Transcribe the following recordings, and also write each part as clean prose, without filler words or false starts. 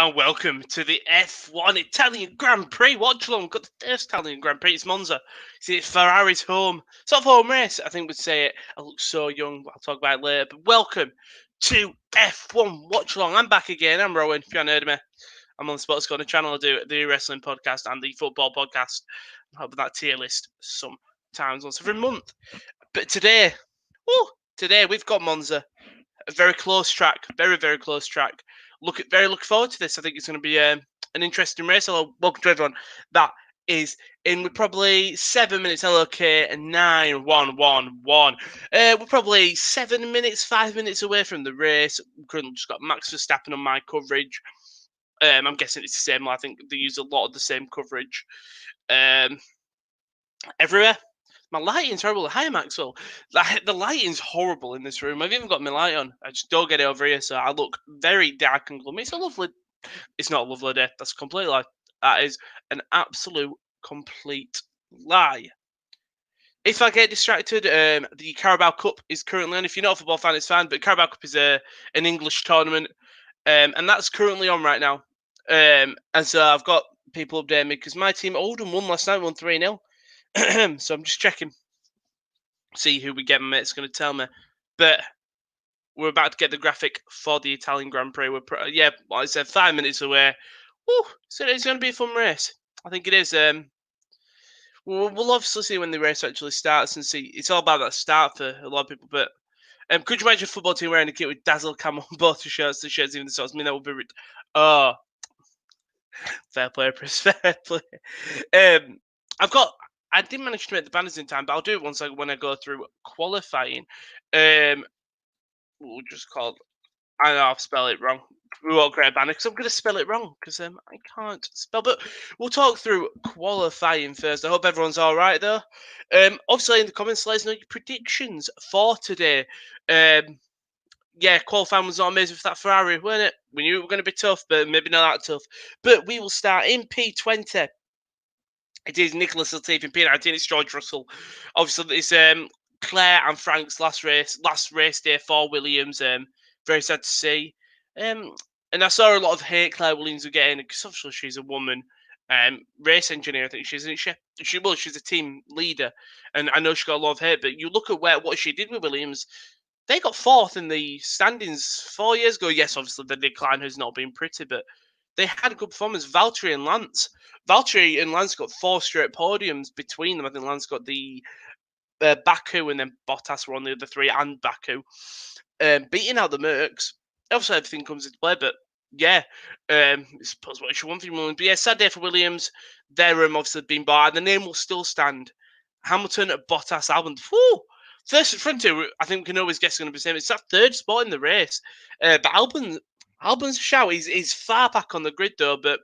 Hello and welcome to the F1 Italian Grand Prix Watchalong. Got the first Italian Grand Prix, it's Monza. See, it's Ferrari's home. Sort of home race, I think we'd say it. I look so young, I'll talk about it later. But welcome to F1 Watchalong. I'm back again, I'm Rowan, if you haven't heard of me. I'm on the Sports Corner channel, I do the wrestling podcast and the football podcast. I have that tier list sometimes once every month. But today we've got Monza. A very close track, very, very close track. Looking forward to this. I think it's going to be an interesting race. Hello, welcome to everyone. That is in with probably 7 minutes. Hello, K, and 9-1-1-1. We're probably 7 minutes, 5 minutes away from the race. We've currently just got Max Verstappen on my coverage. I'm guessing it's the same. I think they use a lot of the same coverage everywhere. My lighting's horrible. Hi, Maxwell. The lighting's horrible in this room. I've even got my light on. I just don't get it over here, so I look very dark and gloomy. It's not a lovely day. That's a complete lie. That is an absolute complete lie. If I get distracted, the Carabao Cup is currently on. If you're not a football fan, it's fine. But Carabao Cup is an English tournament, and that's currently on right now. And so I've got people updating me because my team Oldham won last night, won 3-0. So I'm just checking, see who we get. My mate's going to tell me, but we're about to get the graphic for the Italian Grand Prix. Like I said, 5 minutes away. Woo, so it's going to be a fun race. I think it is. We'll obviously see when the race actually starts and see. It's all about that start for a lot of people. But could you imagine a football team wearing a kit with Dazzle Cam on both the shirts? The shirts, even the socks. I mean, that would be. Fair play, Chris. Fair play. I didn't manage to make the banners in time, but I'll do it once when I go through qualifying. We'll just call. I know I've spelled it wrong. We won't create a banner because I'm going to spell it wrong because I can't spell. But we'll talk through qualifying first. I hope everyone's all right though. Obviously in the comments, let us know your predictions for today. Qualifying was not amazing for that Ferrari, weren't it? We knew it was going to be tough, but maybe not that tough. But we will start in P20. It is Nicholas Latifi in P19. It's George Russell. Obviously, it's Claire and Frank's last race day for Williams. Very sad to see. And I saw a lot of hate Claire Williams were getting because obviously she's a woman. Race engineer, I think she is, isn't she? She's a team leader, and I know she got a lot of hate. But you look at what she did with Williams. They got fourth in the standings 4 years ago. Yes, obviously the decline has not been pretty, but they had a good performance. Valtteri and Lance got 4 straight podiums between them. I think Lance got the Baku, and then Bottas were on the other 3, and Baku. Beating out the Mercs. Obviously, everything comes into play, but yeah, I suppose what you should want from Williams. But yeah, sad day for Williams. Their obviously been bought. The name will still stand. Hamilton, Bottas, Albon. Whew! First front two, I think we can always guess it's going to be the same. It's that third spot in the race. But Albon's a shout. He's far back on the grid though, but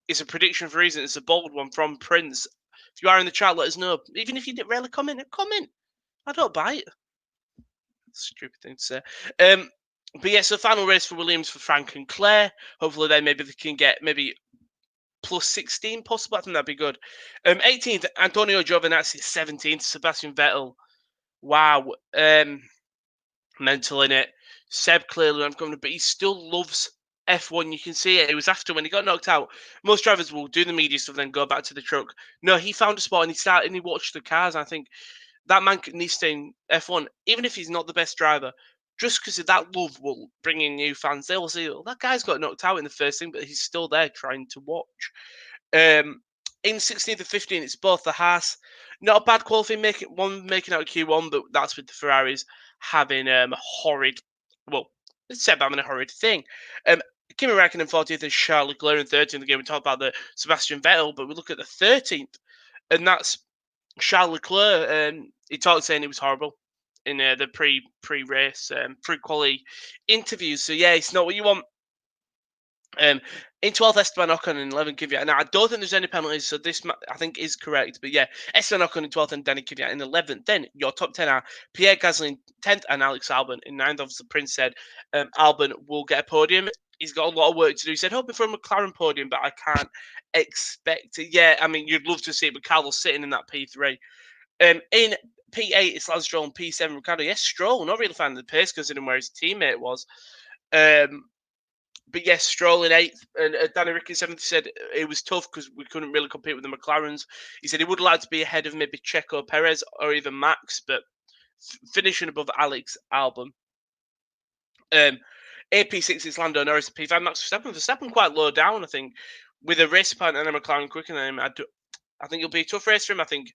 it's a prediction for a reason. It's a bold one from Prince. If you are in the chat, let us know. Even if you didn't really comment. I don't bite. Stupid thing to say. But yeah, so final race for Williams, for Frank and Claire. Hopefully they can get maybe plus 16 possible. I think that'd be good. 18th, Antonio Giovinazzi. 17th, Sebastian Vettel. Wow. Mental in it. Seb clearly went from, but he still loves F1. You can see it. It was after when he got knocked out. Most drivers will do the media stuff, then go back to the truck. No, he found a spot and he started and he watched the cars. I think that man needs to stay in F1, even if he's not the best driver. Just because of that love will bring in new fans. They will see, oh, that guy's got knocked out in the first thing, but he's still there trying to watch. In 16th and 15th, it's both the Haas. Not a bad qualifying, making out Q1, but that's with the Ferraris having horrid. Well, let's say having a horrid thing. Kimi Räikkönen 40th and Charles Leclerc in 13th. Again, we talked about the Sebastian Vettel, but we look at the 13th, and that's Charles Leclerc. He talked saying it was horrible in the pre-race, pre-quali interviews. So yeah, it's not what you want. In 12th, Esteban Ocon and 11th, Kvyat. Now, I don't think there's any penalties, so this, I think, is correct. But yeah, Esteban Ocon in 12th and Danny Kvyat in 11th. Then your top 10 are Pierre Gasly in 10th and Alex Albon in 9th. Obviously, Prince said Albon will get a podium. He's got a lot of work to do. He said, hoping for a McLaren podium, but I can't expect it. Yeah, I mean, you'd love to see it, but Carlos sitting in that P3. In P8, it's Lance Stroll, and P7, Ricardo. Yes, Stroll, not really fan of the pace considering where his teammate was. But yes, Stroll in 8th, and Danny Rick in 7th said it was tough because we couldn't really compete with the McLarens. He said he would like to be ahead of maybe Checo Perez or even Max, but finishing above Alex Albon. AP6 is Lando Norris, P5 Max Verstappen. Verstappen quite low down, I think, with a race point and a McLaren quicker than him. I think it'll be a tough race for him. I think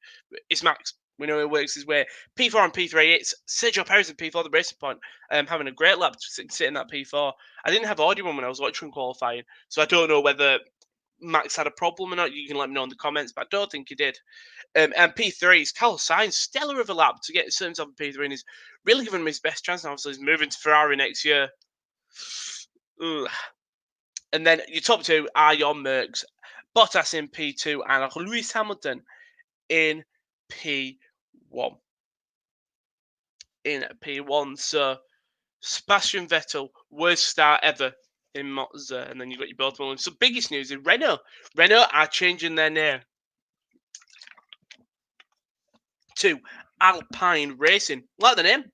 it's Max. We know he works his way. P4 and P3, it's Sergio Perez and P4, the racing point, having a great lap sitting that P4. I didn't have audio when I was watching qualifying, so I don't know whether Max had a problem or not. You can let me know in the comments, but I don't think he did. And P3 is Carlos Sainz, stellar of a lap to get certain on P3, and he's really giving him his best chance now. So he's moving to Ferrari next year. Ugh. And then your top two are your Mercs, Bottas in P2 and Lewis Hamilton in P1. So Sebastian Vettel, worst start ever in Monza, and then you've got your both Williams. So biggest news is Renault. Renault are changing their name to Alpine Racing. Like the name.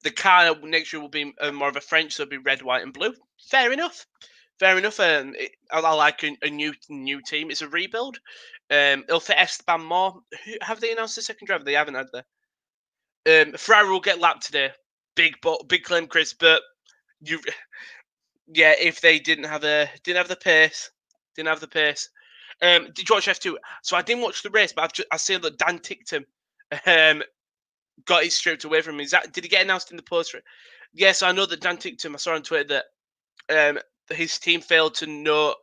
The car next year will be more of a French, so it'll be red, white, and blue. Fair enough. Fair enough. I like a new team. It's a rebuild. It'll fit Esteban more. Have they announced the second driver? They haven't, had they? Ferrari will get lapped today. Big claim, Chris. But if they didn't have the pace. Did you watch F2? So I didn't watch the race, but I seen that Dan Ticktum got it stripped away from him. Did he get announced in the post? Yes, I know that Dan Ticktum, I saw on Twitter that his team failed to note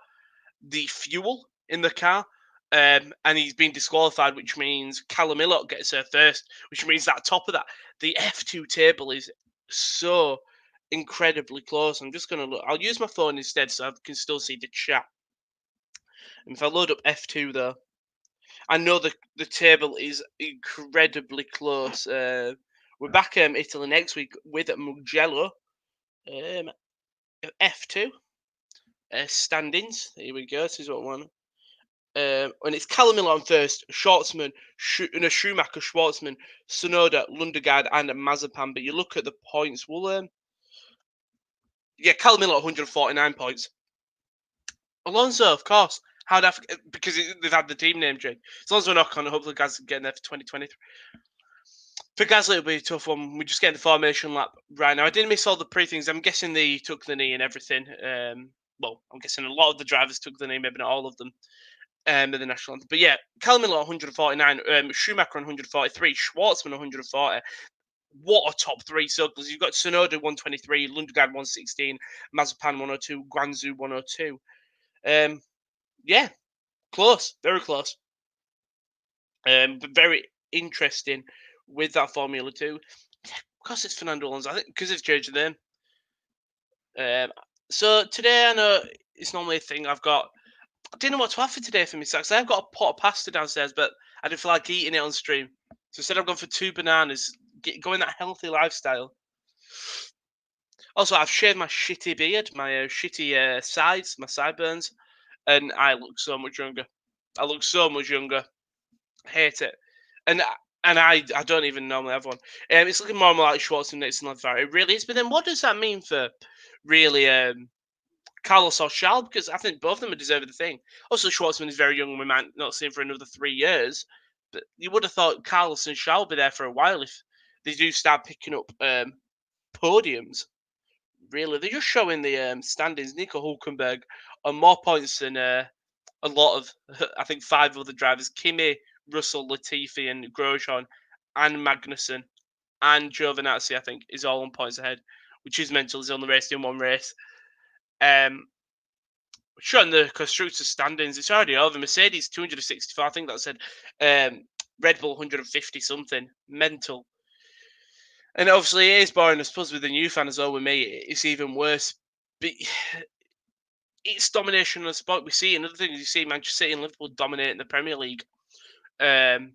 the fuel in the car, and he's been disqualified, which means Callum Ilott gets there first, which means that top of that, the F2 table is so incredibly close. I'm just going to look. I'll use my phone instead so I can still see the chat. And if I load up F2 though, I know the table is incredibly close. We're back Italy next week with Mugello. F2 standings. Here we go. This is what I want. And it's Callum Miller on first, Schwartzman, Schumacher, Schwartzman, Tsunoda, Lundegaard, and Mazepin. But you look at the points. Callum Miller 149 points. Alonso, of course. Because they've had the team name change. As long as we're not on, hopefully Gasly's getting there for 2023. For Gasly, it'll be a tough one. We're just getting the formation lap right now. I didn't miss all the pre-things. I'm guessing they took the knee and everything. Well, I'm guessing a lot of the drivers took the knee, maybe not all of them. In the national anthem. But yeah, Callum Miller 149, Schumacher 143, Schwartzman 140. What a top three circles. You've got Tsunoda 123, Lundegaard 116, Mazepin 102, Guanzu 102. Yeah, close, very close. But very interesting with that Formula 2. Because it's Fernando Alonso, I think because it's changed the name. So today, I know it's normally a thing I didn't know what to have for today for me, Sax. I've got a pot of pasta downstairs, but I didn't feel like eating it on stream. So instead I've gone for 2 bananas, going that healthy lifestyle. Also, I've shaved my shitty beard, my shitty sides, my sideburns, and I look so much younger. Hate it. And I don't even normally have one. It's looking more and more like Schwarzenegger next to It really is. But then what does that mean for really Carlos or Charles? Because I think both of them are deserving the thing. Also, Schwartzman is very young and we might not see him for another 3 years. But you would have thought Carlos and Charles will be there for a while if they do start picking up podiums. Really, they're just showing the standings. Nico Hulkenberg on more points than a lot of, I think, 5 other drivers. Kimi, Russell, Latifi, and Grosjean, and Magnussen, and Giovinazzi, I think, is all on points ahead, which is mental. He's only raced in one race. Showing the constructor standings, it's already over. Mercedes 264, I think that said. Red Bull 150 something. Mental. And obviously it is boring, I suppose, with the new fan as well. With me, it's even worse. But it's domination of the sport. We see in other things. You see Manchester City and Liverpool dominating the Premier League. And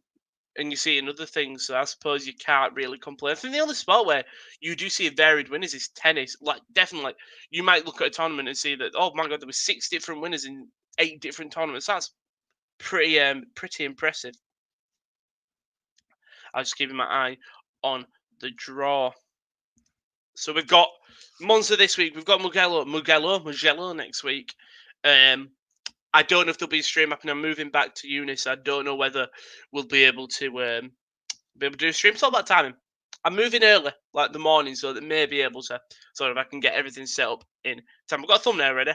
you see in other things, so I suppose you can't really complain. I think the only sport where you do see varied winners is tennis. Like, definitely, you might look at a tournament and see that, oh my god, there were 6 different winners in 8 different tournaments. That's pretty impressive. I was just keeping my eye on the draw. So we've got Monza this week. We've got Mugello next week. I don't know if there'll be a stream happening. I'm moving back to Unis. I don't know whether we'll be able to do a stream. It's all about timing. I'm moving early, like the morning, so that may be able to, so that I can get everything set up in time. We've got a thumbnail ready,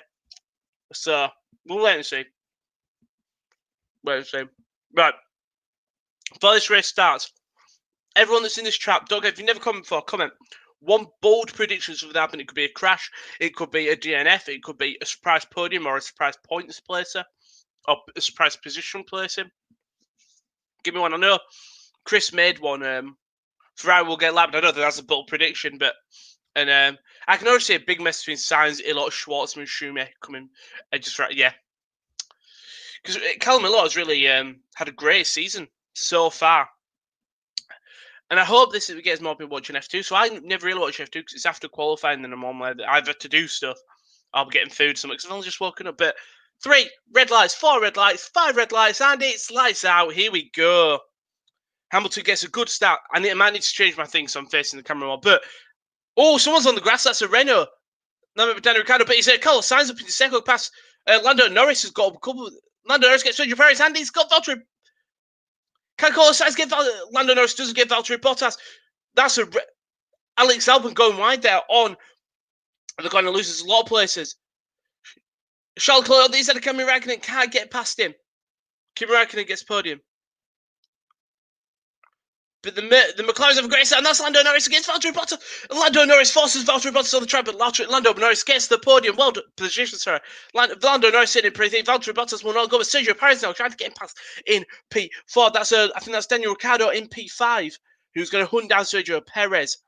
so we'll wait and see. Right. Before this race starts, everyone that's in this trap, don't get, if you've never commented before, comment. One bold prediction for that happen. It could be a crash, it could be a DNF, it could be a surprise podium or a surprise points placer, or a surprise position placing. Give me one. I know Chris made one. Ferrari will get lapped. I don't think that's a bold prediction, but I can already see a big mess between Sainz, Ilott, Schwartzman, Schumacher coming. Just right, yeah. Because Callum Ilott has really had a great season so far. And I hope this gets more people watching F2. So I never really watch F2 because it's after qualifying, then I'm on where I've had to do stuff. I'll be getting food, something, because I've only just woken up. But 3 red lights, 4 red lights, 5 red lights, and it's lights out. Here we go. Hamilton gets a good start. I might need to change my thing so I'm facing the camera more. But, oh, someone's on the grass. That's a Renault. No, Daniel Ricciardo. But he's Carlos Sainz up in the second pass. Lando Norris has got a couple. Lando Norris gets Sergio Perez, and he's got Valtteri. Can Carlos Sainz get Lando Norris doesn't get Valtteri Bottas. That's a Alex Albon going wide there on. They're going to lose a lot of places. Charles Leclerc on the inside of Kimi Räikkönen can't get past him. Kimi Räikkönen gets podium. But the McLarens have a great start, and that's Lando Norris against Valtteri Bottas. Lando Norris forces Valtteri Bottas on the track, but Lando Norris gets the podium. Well done, position, sorry. Lando Norris sitting in P3. Valtteri Bottas will not go, but Sergio Perez now trying to get him past in P4. I think that's Daniel Ricciardo in P5, who's going to hunt down Sergio Perez.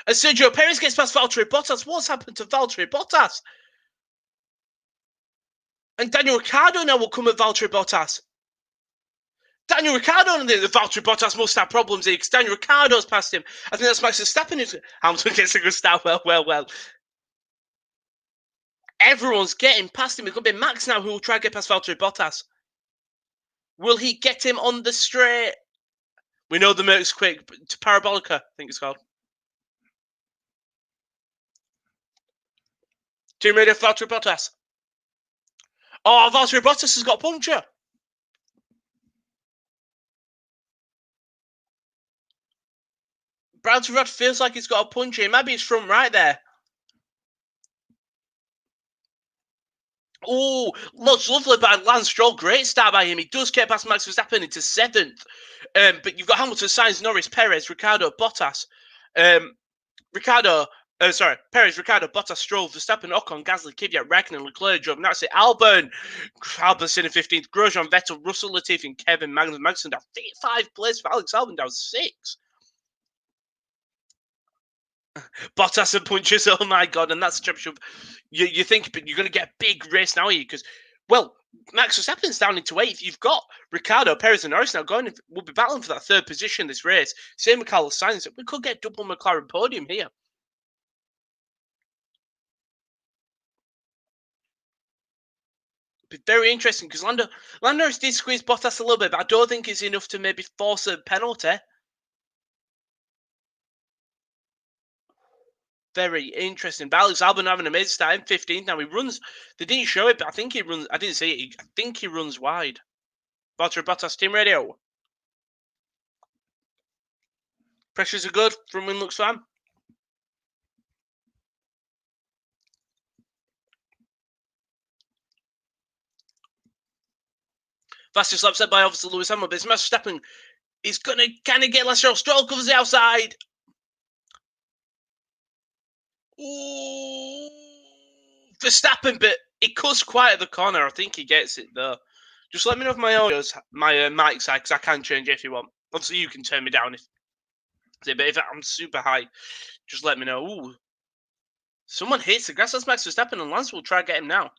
And Sergio Perez gets past Valtteri Bottas. What's happened to Valtteri Bottas? And Daniel Ricciardo now will come at Valtteri Bottas. Daniel Ricciardo, and the Valtteri Bottas must have problems here because Daniel Ricciardo's past him. I think that's Max Verstappen. Hamilton gets a good start. Well. Everyone's getting past him. It's going to be Max now who will try to get past Valtteri Bottas. Will he get him on the straight? We know the Mercs quick. To Parabolica, I think it's called. Team radio for Valtteri Bottas. Oh, Valtteri Bottas has got a puncture. Valtteri Bottas feels like he's got a puncture. Maybe it's front right there. Oh, looks lovely by Lance Stroll. Great start by him. He does get past Max Verstappen into 7th. But you've got Hamilton, Sainz, Norris, Perez, Ricciardo, Bottas. Perez, Ricciardo, Bottas, Stroll, Verstappen, Ocon, Gasly, Kvyat, Raikkonen, Leclerc, Joe, that's it. Albon's in 15th. Grosjean, Vettel, Russell, Latifi, and Kevin Magnussen down 5 places for Alex Albon down 6. Bottas and punches, oh my god, and that's a championship. You think, but you're going to get a big race now, are you? Because, well, Max Verstappen's down into 8th. You've got Ricciardo, Perez, and Norris now going. We'll be battling for that 3rd position this race. Same with Carlos Sainz. We could get double McLaren podium here. Be very interesting because Lando did squeeze Bottas a little bit, but I don't think it's enough to maybe force a penalty. Very interesting. But Alex Albon having a amazing start in 15th. Now he runs. They didn't show it, but I think he runs. I didn't see it. I think he runs wide. Valtteri Bottas, team radio. Pressures are good. Front wing looks fine. Fastest lap set by obviously Lewis Hamilton, but it's Max Verstappen. He's going to kind of get last row. Stroll covers the outside. Ooh, Verstappen, but he cuts quite at the corner. I think he gets it though. Just let me know if my audio's my mic side, because I can change it if you want. Obviously, you can turn me down but if I'm super high, just let me know. Ooh, someone hits the grass. That's Max Verstappen, and Lance will try to get him now.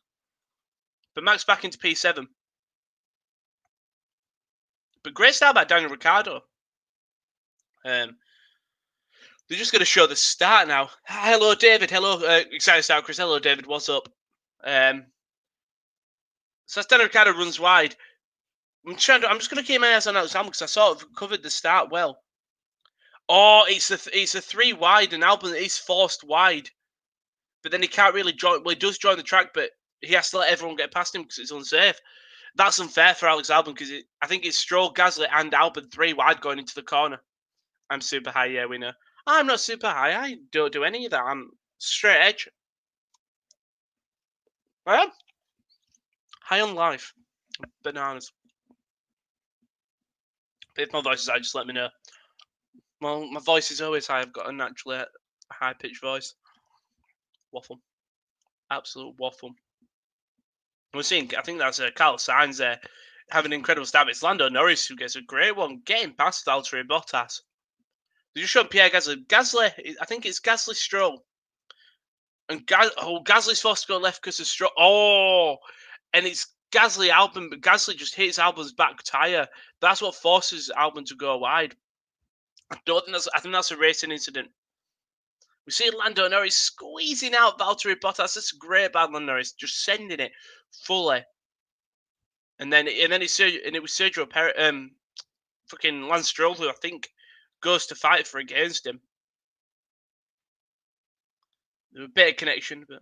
But Max back into P7. But great start by Daniel Ricciardo. They're just going to show the start now. Hello, David. Hello, excited start, Chris. Hello, David. What's up? So that's Daniel Ricciardo runs wide. I'm just going to keep my eyes on Alex Albon because I sort of covered the start well. Oh, it's a 3 wide, and Albon is forced wide. But then he can't really join. Well, he does join the track, but he has to let everyone get past him because it's unsafe. That's unfair for Alex Albon because I think it's Stroll, Gasly, and Albon 3 wide going into the corner. I'm super high, yeah, we know. I'm not super high. I don't do any of that. I'm straight edge. I am high on life. Bananas. But if my voice is high, just let me know. Well, my voice is always high. I've got a naturally high-pitched voice. Waffle. Absolute waffle. We're seeing, I think that's Carlos Sainz there having an incredible start. It's Lando Norris who gets a great one, getting past Valtteri Bottas. They just showed Pierre Gasly. Gasly, I think it's Gasly Stroll. And Gasly's forced to go left because of Stroll. Oh, and it's Gasly Albon, but Gasly just hits Albon's back tyre. That's what forces Albon to go wide. I think that's a racing incident. We see Lando Norris squeezing out Valtteri Bottas. That's great by Lando Norris, just sending it fully. And then it was Sergio Perez, fucking Lance Stroll, who I think goes to fight for against him. There's a bit of connection, but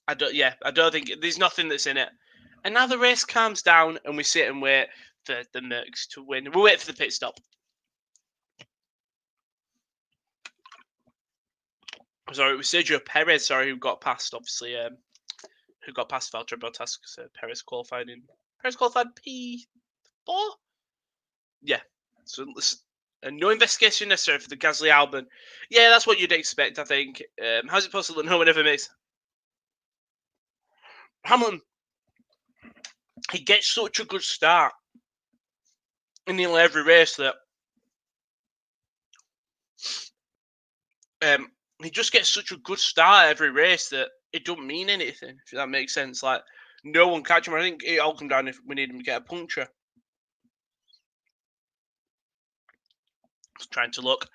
I don't think there's nothing that's in it. And now the race calms down, and we sit and wait for the Mercs to win. We'll wait for the pit stop. Sorry, it was Sergio Perez. Sorry, who got past obviously, who got past Valtteri Bottas because Perez qualified P4. Yeah, so no investigation necessary for the Gasly Albon. Yeah, that's what you'd expect, I think. How's it possible that no one ever makes Hamilton? He gets such a good start in nearly every race that he just gets such a good start every race that it don't mean anything, if that makes sense. Like, no one catch him. I think it all come down if we need him to get a puncture. I was trying to look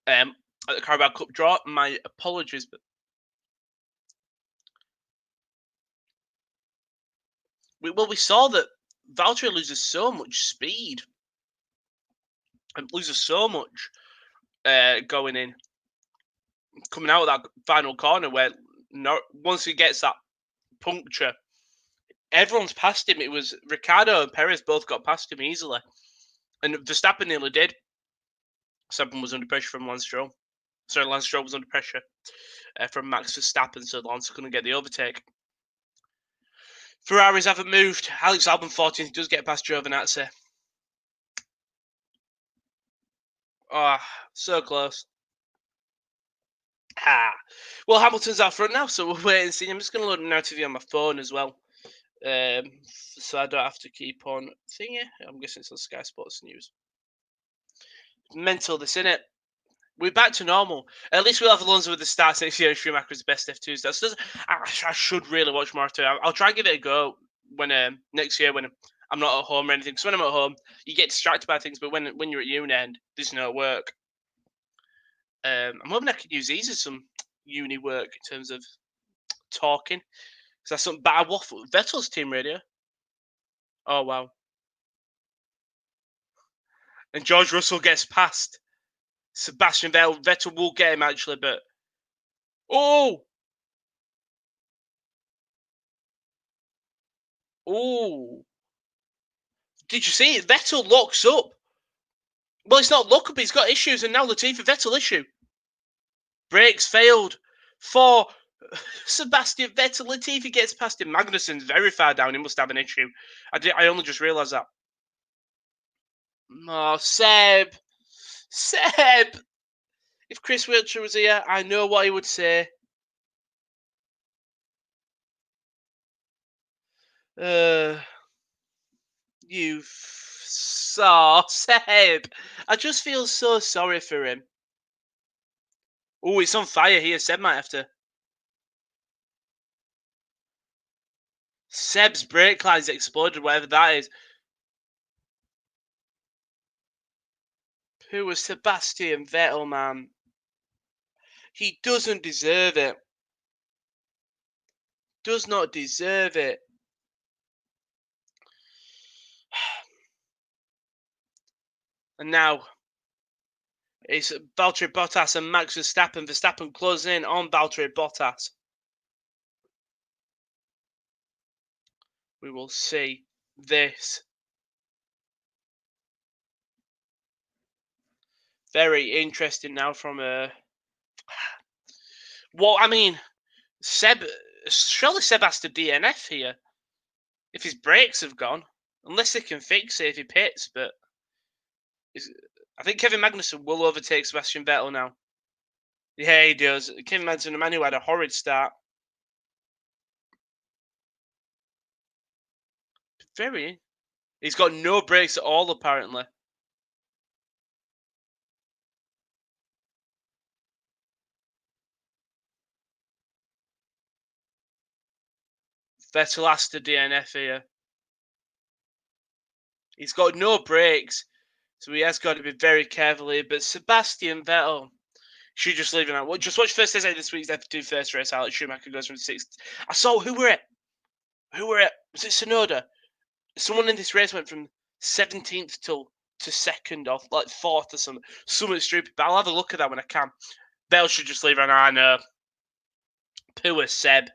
at the Carabao Cup draw. My apologies, but we saw that Valtteri loses so much speed and loses so much going in, coming out of that final corner where once he gets that puncture, everyone's past him. It was Ricciardo and Perez both got past him easily, and Verstappen nearly did. Verstappen was under pressure from Lance Stroll. Sorry, Lance Stroll was under pressure from Max Verstappen, so Lance couldn't get the overtake. Ferraris haven't moved. Alex Albon 14th does get past Giovinazzi. Oh, so close. Well, Hamilton's out front now, so we'll wait and see. I'm just going to load an TV on my phone as well, so I don't have to keep on thingy. I'm guessing it's on Sky Sports News. Mental, this, innit? We're back to normal. At least we'll have Alonso with the starts next year. Schumacher's best F2 starts. So I should really watch more F2. I'll try and give it a go when next year when I'm not at home or anything. Because when I'm at home, you get distracted by things. But when you're at uni and there's no work, I'm hoping I can use these as some uni work in terms of talking. Because that's something. But I waffle. Vettel's team radio. Oh wow. And George Russell gets past Sebastian Vettel. Vettel will get him actually, but oh. Did you see it? Vettel locks up. Well, it's not lock up. He's got issues, and now Latifi Vettel issue. Brakes failed for Sebastian Vettel. Latifi gets past him. Magnussen's very far down. He must have an issue. I only just realised that. Oh, Seb. If Chris Wiltshire was here, I know what he would say. You saw Seb. I just feel so sorry for him. Oh, it's on fire here. Seb might have to. Seb's brake line's exploded, whatever that is. Who was Sebastian Vettel, man? He doesn't deserve it. Does not deserve it. And now, It's Valtteri Bottas and Max Verstappen. Verstappen closing in on Valtteri Bottas. We will see this. Very interesting now from well, I mean, surely Seb has to DNF here if his brakes have gone, unless they can fix it if he pits. But I think Kevin Magnussen will overtake Sebastian Vettel now. Yeah, he does. Kevin Magnussen, a man who had a horrid start. He's got no brakes at all, apparently. Vettel has to DNF here. He's got no brakes, so he has got to be very careful here. But Sebastian Vettel should just leave it out. Just watch first day this week's F2 first race. Alex Schumacher goes from 6th. I saw who were it? Was it Sonoda? Someone in this race went from 17th to 2nd or like 4th or something. Something stupid. But I'll have a look at that when I can. Vettel should just leave it out. I know. Poor Seb.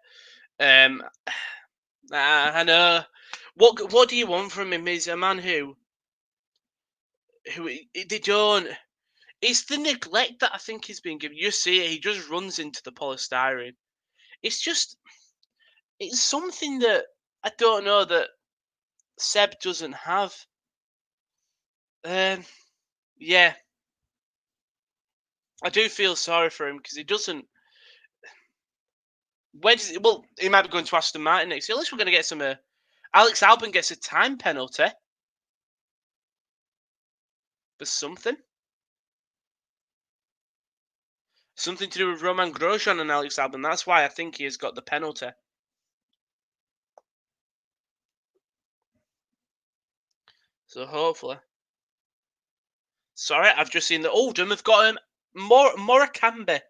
I know. What do you want from him? He's a man who they don't. It's the neglect that I think he's been given. You see it. He just runs into the polystyrene. It's something that I don't know that Seb doesn't have. Yeah, I do feel sorry for him because he doesn't. Well, he might be going to Aston Martin next year. At least we're going to get some. Alex Albon gets a time penalty for something. Something to do with Roman Grosjean and Alex Albon. That's why I think he has got the penalty. So hopefully. Sorry, I've just seen that Oldham have got Morecambe or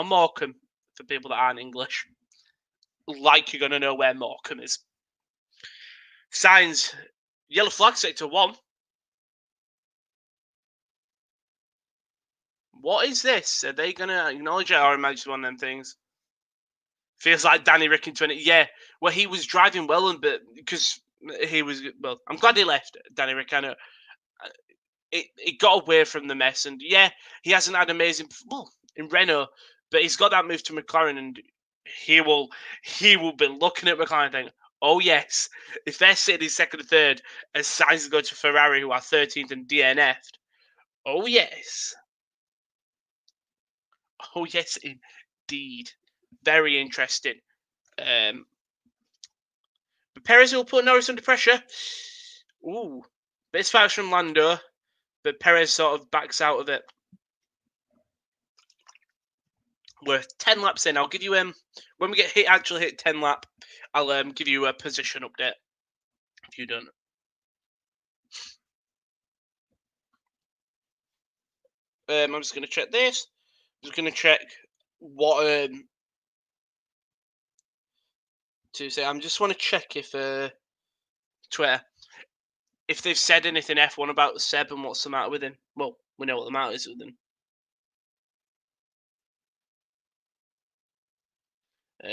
Morecambe for people that aren't English. Like you're going to know where Morecambe is. Sainz, yellow flag sector 1. What is this? Are they going to acknowledge it or am I just one of them things? Feels like Danny Rick in 20. Yeah, well, he was driving well, but because he was, well, I'm glad he left, Danny Rick. I know. It got away from the mess, and yeah, he hasn't had amazing in Renault, but he's got that move to McLaren, and he will be looking at McLaren and thinking, oh yes, if they're sitting in second or third, as Sainz go to Ferrari, who are 13th and DNF'd, oh yes, indeed, very interesting. But Perez will put Norris under pressure. Ooh, bit fouls from Lando. But Perez sort of backs out of it. We're 10 laps in. I'll give you when we get actually hit 10 lap, I'll give you a position update. If you don't. I'm just going to check this. I'm just going to check what to say. I just want to check if Twitter, if they've said anything F1 about Seb and what's the matter with him. Well, we know what the matter is with him.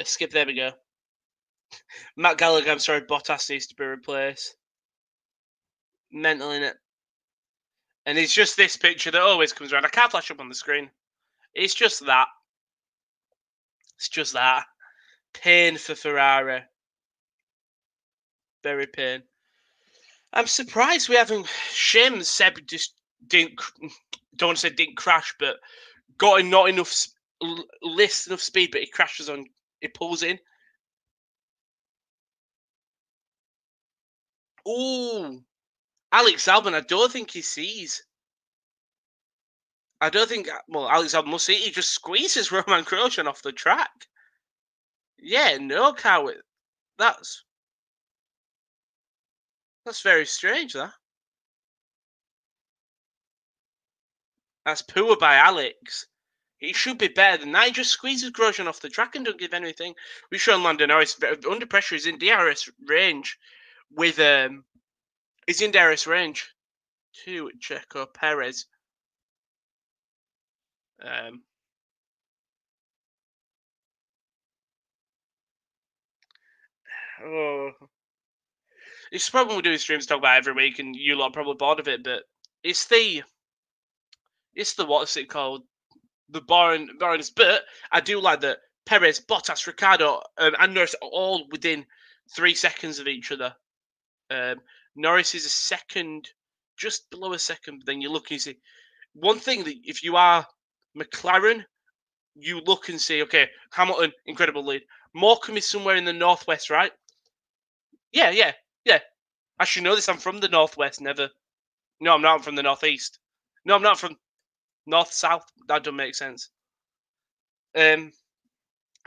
Skip, there we go. Matt Gallagher, I'm sorry, Bottas needs to be replaced. Mental, innit? And it's just this picture that always comes around. I can't flash up on the screen. It's just that. It's just that. Pain for Ferrari. Very pain. I'm surprised we haven't. Shame Seb just didn't. Don't want to say didn't crash, but got in not enough enough speed, but he crashes on. He pulls in. Ooh, Alex Albon. I don't think he sees. I don't think. Well, Alex Albon must see. He just squeezes Roman Grosjean off the track. Yeah, no car. That's very strange. That's poor by Alex. He should be better than that. He just squeezes Grosjean off the track and don't give anything. We've shown Lando Norris under pressure. He's in DRS range with he's in DRS range to Checo Perez. Oh, it's probably we do streams talk about every week, and you lot are probably bored of it. But it's the what's it called? The boringness. But I do like that Perez, Bottas, Ricciardo, and Norris are all within 3 seconds of each other. Norris is a second, just below a second. But then you look and you see one thing that if you are McLaren, you look and see, okay, Hamilton, incredible lead. Morecambe is somewhere in the northwest, right? Yeah. I should know this. I'm from the northwest. Never. No, I'm not. I'm from the northeast. No, I'm not from north south. That doesn't make sense. I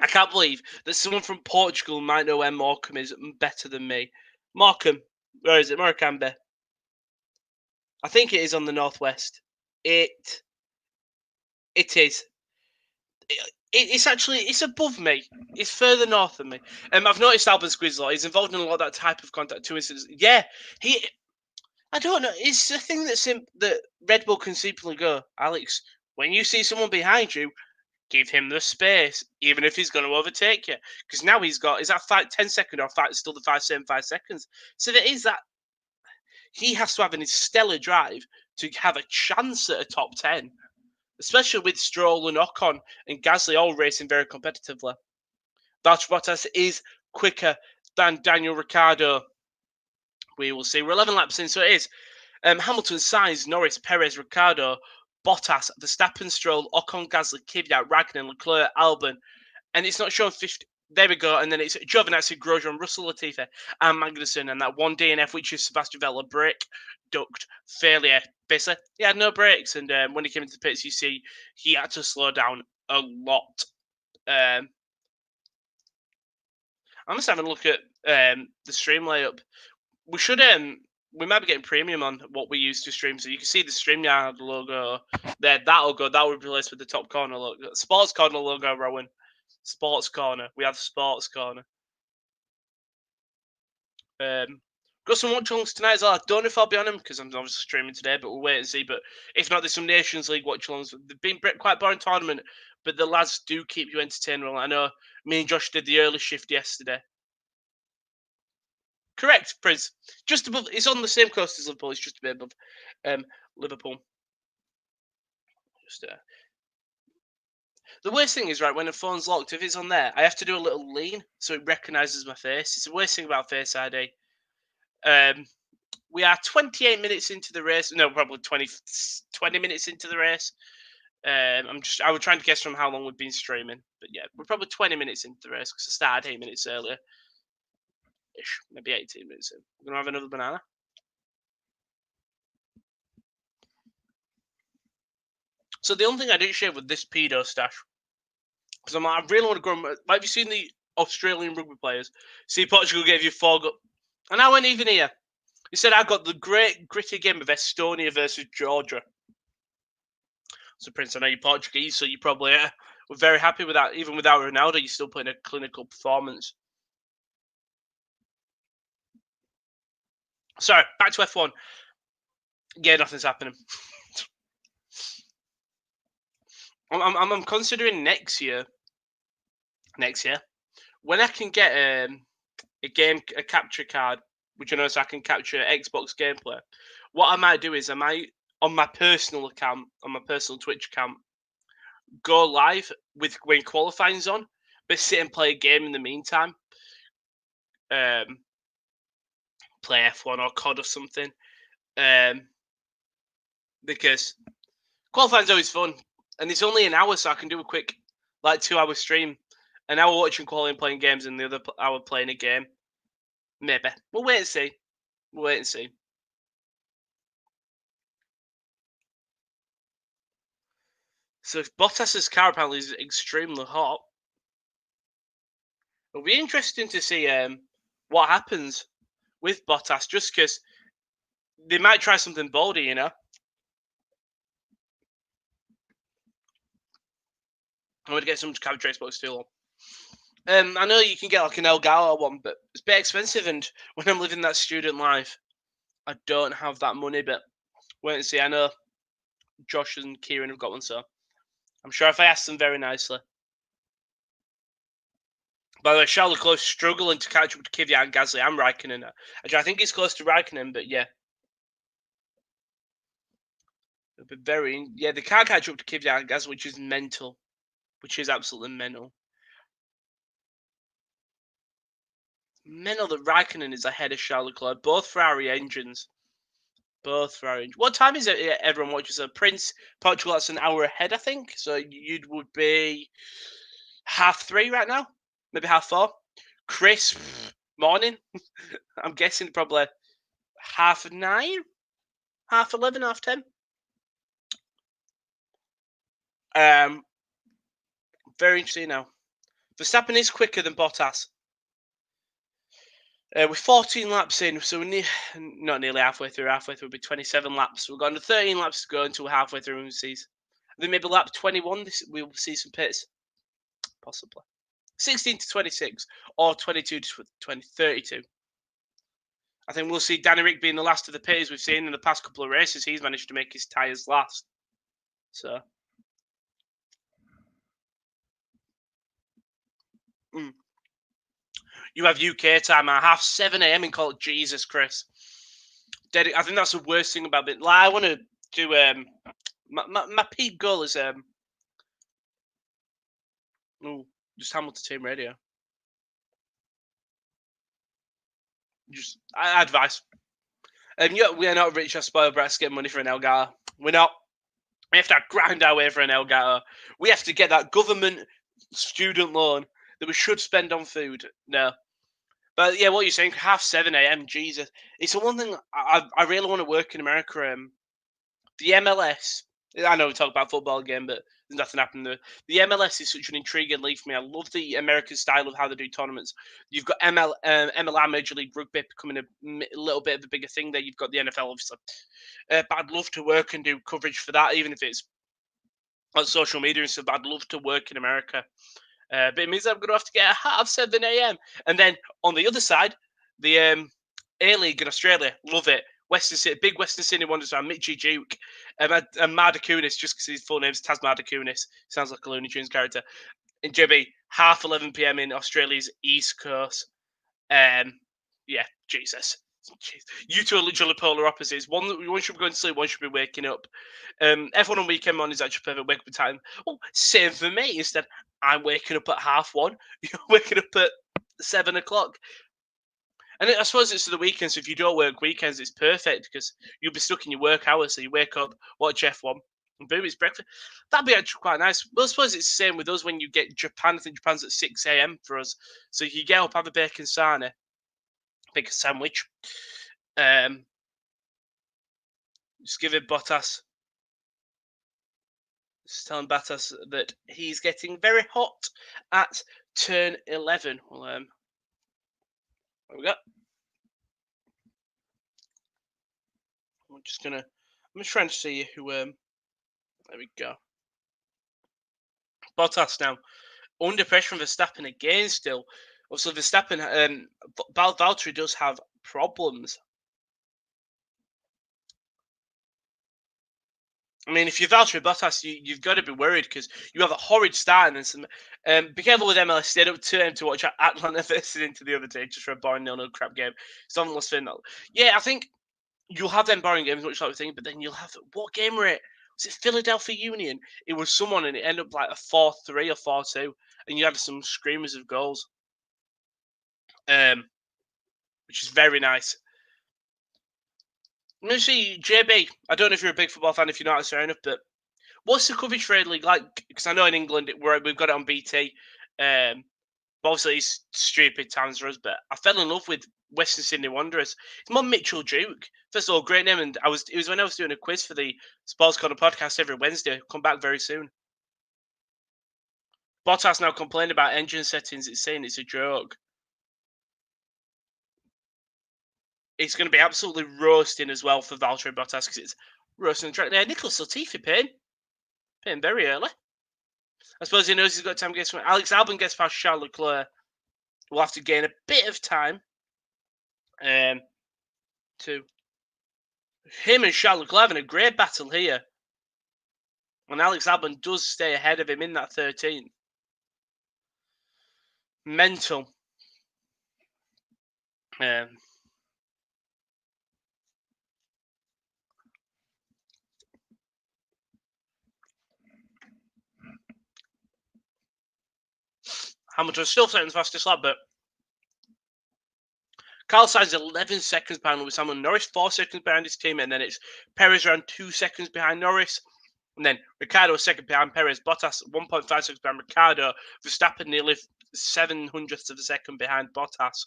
can't believe that someone from Portugal might know where Morecambe is better than me. Morecambe, where is it? Morecambe. I think it is on the northwest. It is. It's above me. It's further north than me. I've noticed Alvin Squizzler. He's involved in a lot of that type of contact too. Yeah, I don't know. It's the thing that Red Bull can simply go, Alex. When you see someone behind you, give him the space, even if he's going to overtake you. Because now is that 10 second or still the 5 seconds? So there is that. He has to have a stellar drive to have a chance at a top 10. Especially with Stroll and Ocon and Gasly all racing very competitively. Valtteri Bottas is quicker than Daniel Ricciardo. We will see. We're 11 laps in, so it is Hamilton, Sainz, Norris, Perez, Ricciardo, Bottas, Verstappen, Stroll, Ocon, Gasly, Kvyat, Raikkonen, Leclerc, Albon, and it's not showing 50. There we go, and then it's Giovinazzi, Grosjean, Russell, Latifi, and Magnussen, and that one DNF, which is Sebastian Vettel, brake duct failure. Basically, he had no brakes, and when he came into the pits, you see he had to slow down a lot. I'm just having a look at the stream layup. We should we might be getting premium on what we use to stream, so you can see the StreamYard logo there. That will be replaced with the top corner logo, Sports Corner logo. Rowan, Sports Corner. We have Sports Corner. Got some watchalongs tonight as well. I don't know if I'll be on them because I'm obviously streaming today, but we'll wait and see. But if not, there's some Nations League watchalongs. They've been quite boring tournament, but the lads do keep you entertained. Well, I know me and Josh did the early shift yesterday. Correct, Prince. Just above. It's on the same coast as Liverpool. It's just a bit above Liverpool. Just the worst thing is, right, when the phone's locked, if it's on there, I have to do a little lean so it recognises my face. It's the worst thing about Face ID. We are 28 minutes into the race. No, probably 20 minutes into the race. I was trying to guess from how long we've been streaming. But yeah, we're probably 20 minutes into the race because I started 8 minutes earlier. Ish, maybe 18 minutes in. We're going to have another banana. So the only thing I didn't share with this pedo stash, because I really want to grow. Have you seen the Australian rugby players? See, Portugal gave you 4 goals. And I went even here. He said I got the great gritty game of Estonia versus Georgia. So, Prince, I know you're Portuguese, so you probably were very happy with that. Even without Ronaldo, you're still putting a clinical performance. Sorry, back to F1. Yeah, nothing's happening. I'm considering next year, when I can get a capture card, which I know so I can capture Xbox gameplay. What I might do is I might, on my personal account, on my personal Twitch account, go live with when qualifying's on, but sit and play a game in the meantime. Play F1 or COD or something. Because qualifying's always fun. And it's only an hour, so I can do a quick, 2-hour stream. An hour watching quality and playing games, and the other hour playing a game. Maybe. We'll wait and see. So if Bottas's car apparently is extremely hot, it'll be interesting to see what happens with Bottas, just because they might try something bolder, you know. I'm going to get some capture Xbox Steel. I know you can get like an Elgato one, but it's a bit expensive. And when I'm living that student life, I don't have that money. But wait and see. I know Josh and Kieran have got one, so I'm sure if I asked them very nicely. By the way, Charles Leclerc struggling to catch up to Kvyat and Gasly and Raikkonen. Actually, I think he's close to Raikkonen, but yeah. It'll be very... Yeah, they can't catch up to Kvyat and Gasly, which is mental. Which is absolutely mental. Mental that Raikkonen is ahead of Charles Leclerc. Both Ferrari engines. Both Ferrari engines. What time is it everyone watches? Prince, Portugal, that's an hour ahead, I think. So you would be 3:30 right now? Maybe 4:30? Chris, morning. I'm guessing probably 9:30, 11:30, 10:30. Very interesting now. Verstappen is quicker than Bottas. We're 14 laps in, so we're not nearly halfway through. Halfway through will be 27 laps. We've got under 13 laps to go until we're halfway through. And we'll see. I think maybe lap 21. We'll see some pits, possibly 16 to 26 or 22 to 32. I think we'll see Danny Rick being the last of the pitties we've seen in the past couple of races. He's managed to make his tyres last. So. You have UK time at 7:30 a.m. in Call. Jesus, Chris. I think that's the worst thing about it. Like, I want to do my peak goal is just Hamilton Team Radio. Just advice. Yeah, we are not rich or spoiled brats getting money for an Elgato. We're not. We have to grind our way for an Elgato. We have to get that government student loan that we should spend on food. No. But yeah, what you're saying, 7:30 a.m. Jesus, it's the one thing I really want to work in America. The MLS. I know we talk about football again, but there's nothing happening there. The MLS is such an intriguing league for me. I love the American style of how they do tournaments. You've got MLR, Major League Rugby, becoming a little bit of a bigger thing there. You've got the NFL, obviously. But I'd love to work and do coverage for that, even if it's on social media and stuff. I'd love to work in America. But it means I'm going to have to get a 7 a.m. And then on the other side, the A-League in Australia, love it. Western City, big Western Sydney Wanderers fan, Mitchy Duke, and Marda Kunis, just because his full name's Taz Marda Kunis. Sounds like a Looney Tunes character. In JB, 11:30 p.m. in Australia's East Coast. Yeah, Jesus. Jeez. You two are literally polar opposites. One should be going to sleep, one should be waking up. F1 on weekend morning is actually perfect wake up time. Well, same for me. Instead, I'm waking up at 1:30. You're waking up at 7 o'clock. And I suppose it's the weekends. So if you don't work weekends, it's perfect because you'll be stuck in your work hours. So you wake up, watch F1, and boom, it's breakfast. That'd be actually quite nice. Well, I suppose it's the same with us when you get Japan. I think Japan's at 6 a.m. for us. So you get up, have a bacon sarnie, make a sandwich. Just give it Bottas. Just telling Bottas that he's getting very hot at turn 11. Well, there we go. I'm just trying to see who. There we go. Bottas now under pressure from Verstappen again. Still, also Verstappen. Valtteri does have problems. I mean, if you're Valtteri Bottas, you've got to be worried because you have a horrid start and then some. Be careful with MLS. Stayed up 2 a.m. to watch Atlanta versus Inter the other day just for a boring 0-0 crap game. Someone lost fin. Yeah, I think you'll have them boring games, much like we think, but then you'll have what game were it? Was it Philadelphia Union? It was someone, and it ended up like a 4-3 or 4-2, and you had some screamers of goals, which is very nice. Let me see, JB. I don't know if you're a big football fan. If you're not, it's fair enough. But what's the coverage for A-League like? Because I know in England we've got it on BT. Obviously, it's stupid times for us. But I fell in love with Western Sydney Wanderers. It's more Mitchell Duke. First of all, great name. And it was when I was doing a quiz for the Sports Corner podcast every Wednesday. Come back very soon. Bottas now complaining about engine settings. It's saying it's a joke. It's going to be absolutely roasting as well for Valtteri Bottas because it's roasting the track. There, Nicholas Latifi paying very early. I suppose he knows he's got time to get somewhere. Alex Albon gets past Charles Leclerc. We'll have to gain a bit of time to him and Charles Leclerc having a great battle here. And Alex Albon does stay ahead of him in that 13th. Mental. Hamilton still second fastest lap, but Carlos Sainz 11 seconds behind Lewis Hamilton. Norris 4 seconds behind his team, and then it's Perez around 2 seconds behind Norris. And then Ricciardo second behind Perez. Bottas 1.5 seconds behind Ricciardo. Verstappen nearly 700ths of a second behind Bottas.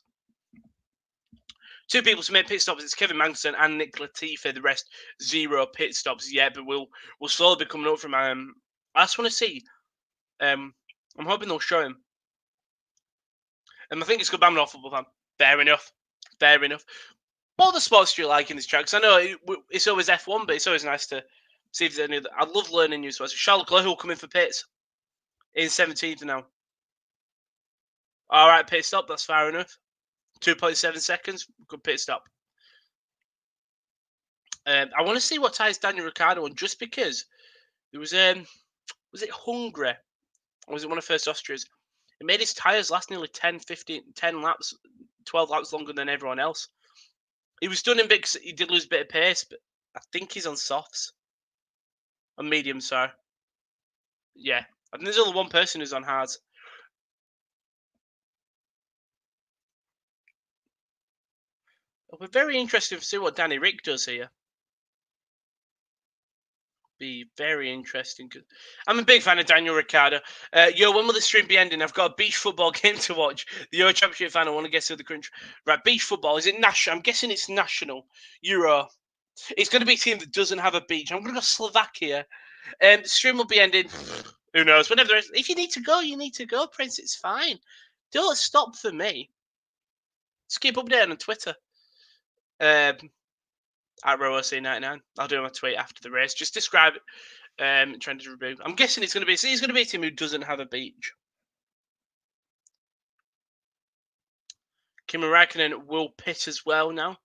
Two people to make pit stops. It's Kevin Magnussen and Nick Latifi. The rest 0 pit stops yet, but we'll slowly be coming up from. I just want to see. I'm hoping they'll show him. And I think it's good. I'm an awful fan. Fair enough. What other sports do you like in this track? Because I know it's always F1, but it's always nice to see if there's any other. I love learning new sports. Charles Leclerc will come in for pits in 17th now. All right, pit stop. That's fair enough. 2.7 seconds. Good pit stop. I want to see what ties Daniel Ricciardo on, just because there was it Hungary? Or was it one of the first Austrias? It made his tyres last nearly 10 laps, 12 laps longer than everyone else. He was done in big. He did lose a bit of pace, but I think he's on softs. On medium, sorry. Yeah. I think there's only one person who's on hards. It'll be very interesting to see what Danny Rick does here. Be very interesting. I'm a big fan of Daniel Ricciardo. When will the stream be ending? I've got a beach football game to watch. The Euro Championship final. I want to get to the country. Right, beach football. Is it national? I'm guessing it's national. Euro. It's going to be a team that doesn't have a beach. I'm going to go Slovakia. Stream will be ending. Who knows? Whenever there is. If you need to go, you need to go, Prince. It's fine. Don't stop for me. Just keep updating on Twitter. At RoC99. I'll do my tweet after the race. Just describe it. Trying to review. I'm guessing it's going to be a team who doesn't have a beach. Kimi Räikkönen will pit as well now.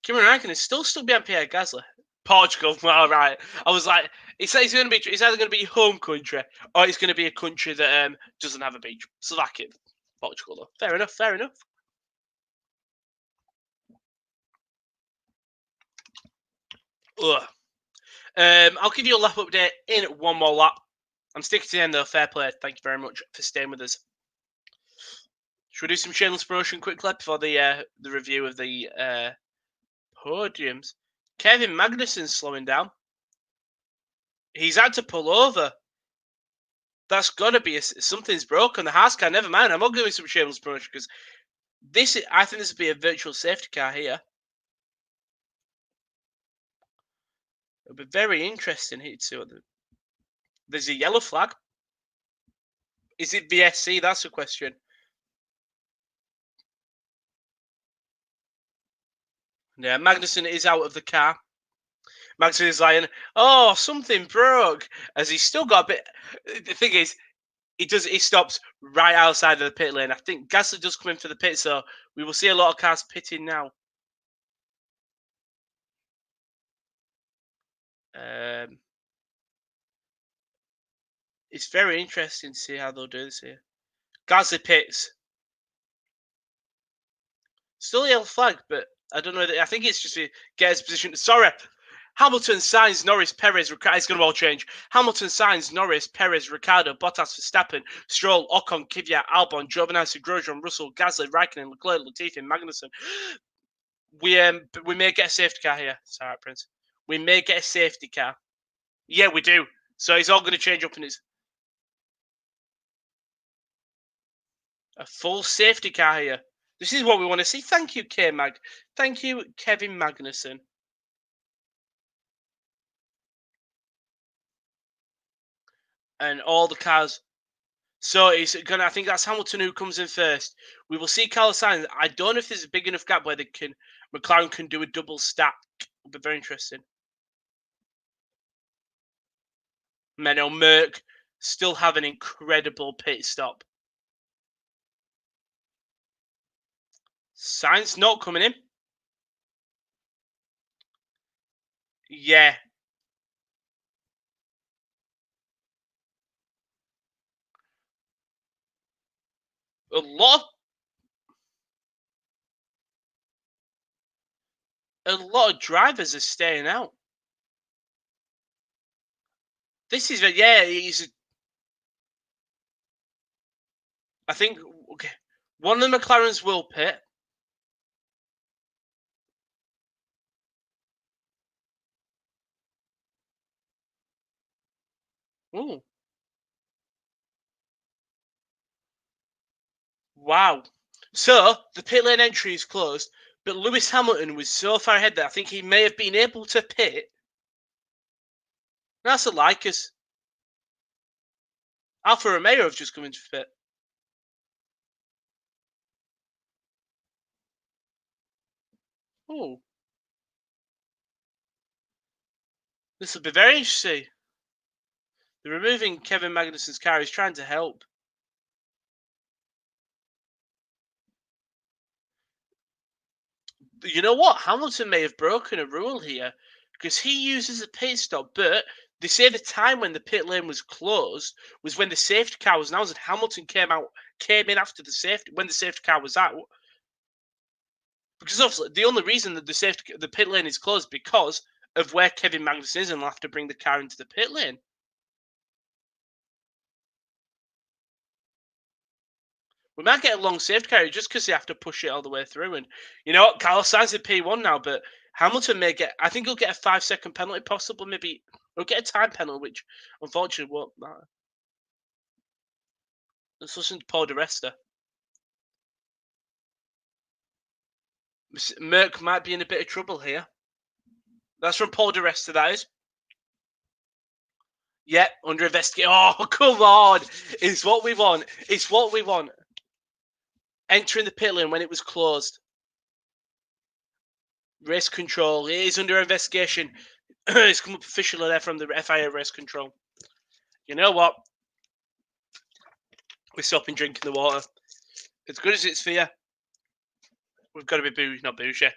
Kimi Räikkönen is still behind Pierre Gasly. Portugal, all right. I was like, it's either going to be home country or it's going to be a country that doesn't have a beach. Slovakia, Portugal, though. Fair enough. Ugh. I'll give you a lap update in one more lap. I'm sticking to the end, though. Fair play. Thank you very much for staying with us. Should we do some shameless promotion quickly before the review of the podiums? Kevin Magnussen's slowing down. He's had to pull over. That's got to be something's broken. The Haas car, never mind. I'm not doing some shameless promotion because I think this would be a virtual safety car here. It'll be very interesting here to see what there's a yellow flag. Is it VSC? That's the question. Yeah, Magnussen is out of the car. Magnussen is lying. Oh, something broke. As he's still got a bit. The thing is, he stops right outside of the pit lane. I think Gasly does come in for the pit, so we will see a lot of cars pitting now. It's very interesting to see how they'll do this here. Gasly pits. Still a yellow flag, but I don't know. I think it's just to get his position. Sorry. Hamilton, Sainz, Norris, Perez, Ricciardo. It's going to all change. Hamilton, Sainz, Norris, Perez, Ricciardo, Bottas, Verstappen, Stroll, Ocon, Kvyat, Albon, Giovinazzi, Grosjean, Russell, Gasly, Raikkonen, Leclerc, Latifi, Magnussen. We may get a safety car here. Sorry, Prince. We may get a safety car. Yeah, we do. So it's all going to change up in its... A full safety car here. This is what we want to see. Thank you, K-Mag. Thank you, Kevin Magnussen. And all the cars. So it's gonna. I think that's Hamilton who comes in first. We will see Carlos Sainz. I don't know if there's a big enough gap where McLaren can do a double stack. It'll be very interesting. Merc still have an incredible pit stop. Sainz not coming in. Yeah. A lot of drivers are staying out. This is yeah. I think okay, one of the McLarens will pit. Ooh, wow. So the pit lane entry is closed, but Lewis Hamilton was so far ahead that I think he may have been able to pit. That's a Lycus. Alfa Romeo have just come into pit. Oh, this will be very interesting. The removing Kevin Magnussen's car is trying to help. You know what? Hamilton may have broken a rule here because he uses a pit stop, but they say the time when the pit lane was closed was when the safety car was announced, and Hamilton came in after the safety when the safety car was out. Because obviously the only reason that the pit lane is closed because of where Kevin Magnussen is, and they'll have to bring the car into the pit lane. We might get a long safety car just because they have to push it all the way through. And you know what? Carlos Sainz in P1 now, but Hamilton may get. I think he'll get a 5-second penalty, possibly. Maybe he'll get a time penalty, which unfortunately won't matter. Let's listen to Paul di Resta. Merc might be in a bit of trouble here. That's from Paul di Resta, that is. Yeah, under investigation. Oh, come on. It's what we want. It's what we want. Entering the pit lane when it was closed. Race control. It is under investigation. It's come up officially there from the FIA race control. You know what? We're stopping drinking the water. As good as it's for you, we've got to be bougie, not bougie. I'm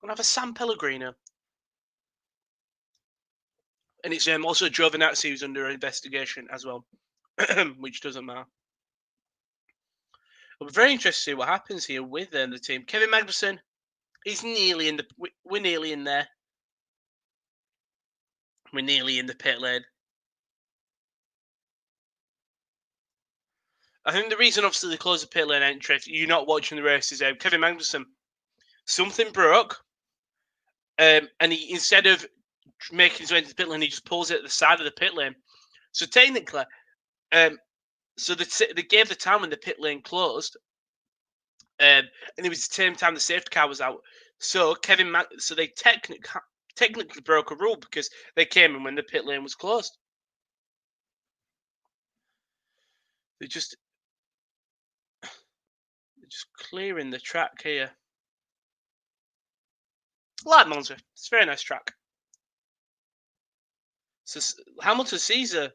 going to have a San Pellegrino. And it's also Giovinazzi who's under investigation as well, which doesn't matter. But we're very interested to see what happens here with the team. Kevin Magnussen, he's nearly in the. We're nearly in there. We're nearly in the pit lane. I think the reason, obviously, they closed the pit lane entry, if you're not watching the race, is Kevin Magnussen. Something broke, and he instead of making his way into the pit lane, he just pulls it at the side of the pit lane. So technically, so they gave the time when the pit lane closed, and it was the same time the safety car was out. So so they technically broke a rule because they came in when the pit lane was closed. They're just clearing the track here. I like Monza. It's a very nice track. So Hamilton sees a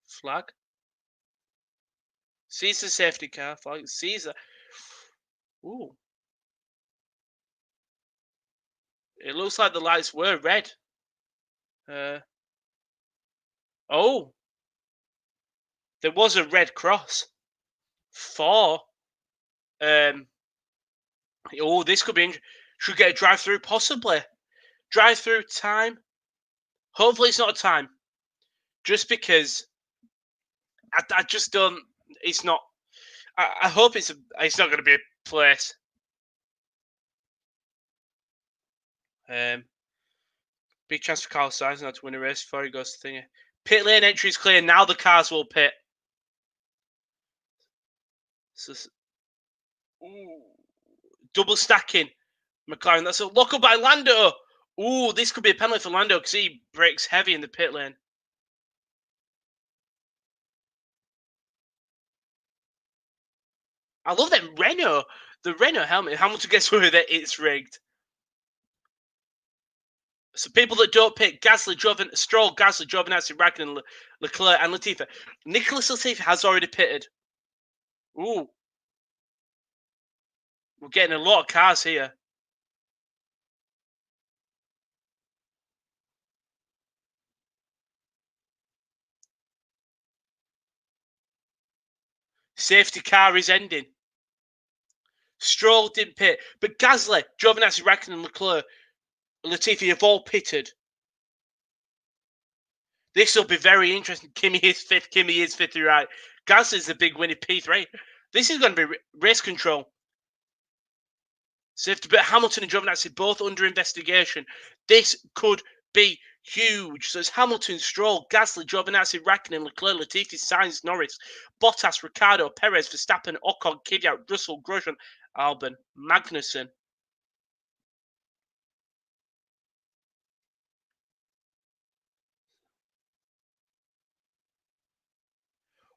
flag. Sees the safety car flag. Sees a. Ooh. It looks like the lights were red. Oh. There was a red cross. For. Oh, this could be. Should get a drive through, possibly. Drive through time. Hopefully, it's not a time. Just because I just don't. It's not. I hope it's not going to be a place. Big chance for Carlos Sainz now to win a race before he goes to thingy. Pit lane entry is clear. Now the cars will pit. So, ooh, double stacking. McLaren. That's a lock up by Lando. Ooh, this could be a penalty for Lando because he brakes heavy in the pit lane. I love that Renault. The Renault helmet. Hamilton gets with it. It's rigged. So people that don't pick Gasly, Stroll, Gasly, Giovinazzi, Raikkonen, Leclerc, and Latifi. Nicholas Latifi has already pitted. Ooh, we're getting a lot of cars here. Safety car is ending. Stroll didn't pit, but Gasly, Giovinazzi, Raikkonen, and Leclerc, Latifi have all pitted. This will be very interesting. Kimi is fifth. You're right. Gasly's the big win in P3. This is going to be race control. Safety, but Hamilton and Giovinazzi both under investigation. This could be huge. So it's Hamilton, Stroll, Gasly, Giovinazzi, Raikkonen, Leclerc, Latifi, Sainz, Norris, Bottas, Ricciardo, Perez, Verstappen, Ocon, Kvyat, Russell, Grosjean, Albon, Magnussen.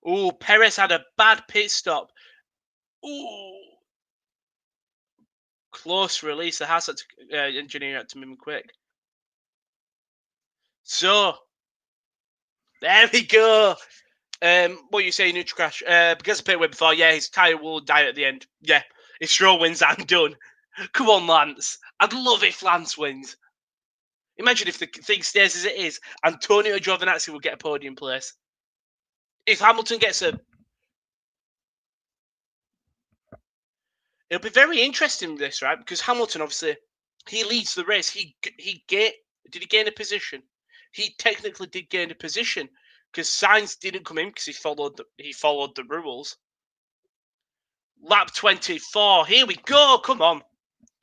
Ooh, Perez had a bad pit stop. Ooh. Close release. The Haas had to engineer had to move quick. So, there we go. What you say, Neutral Crash? Because I pit way before, yeah, his tyre will die at the end. Yeah, if Stroll wins, I'm done. Come on, Lance. I'd love if Lance wins. Imagine if the thing stays as it is. Antonio Giovinazzi will get a podium place. If Hamilton gets a... It'll be very interesting, this, right? Because Hamilton, obviously, he leads the race. Did he gain a position? He technically did gain a position because Sainz didn't come in because he followed the rules. Lap 24. Here we go. Come on.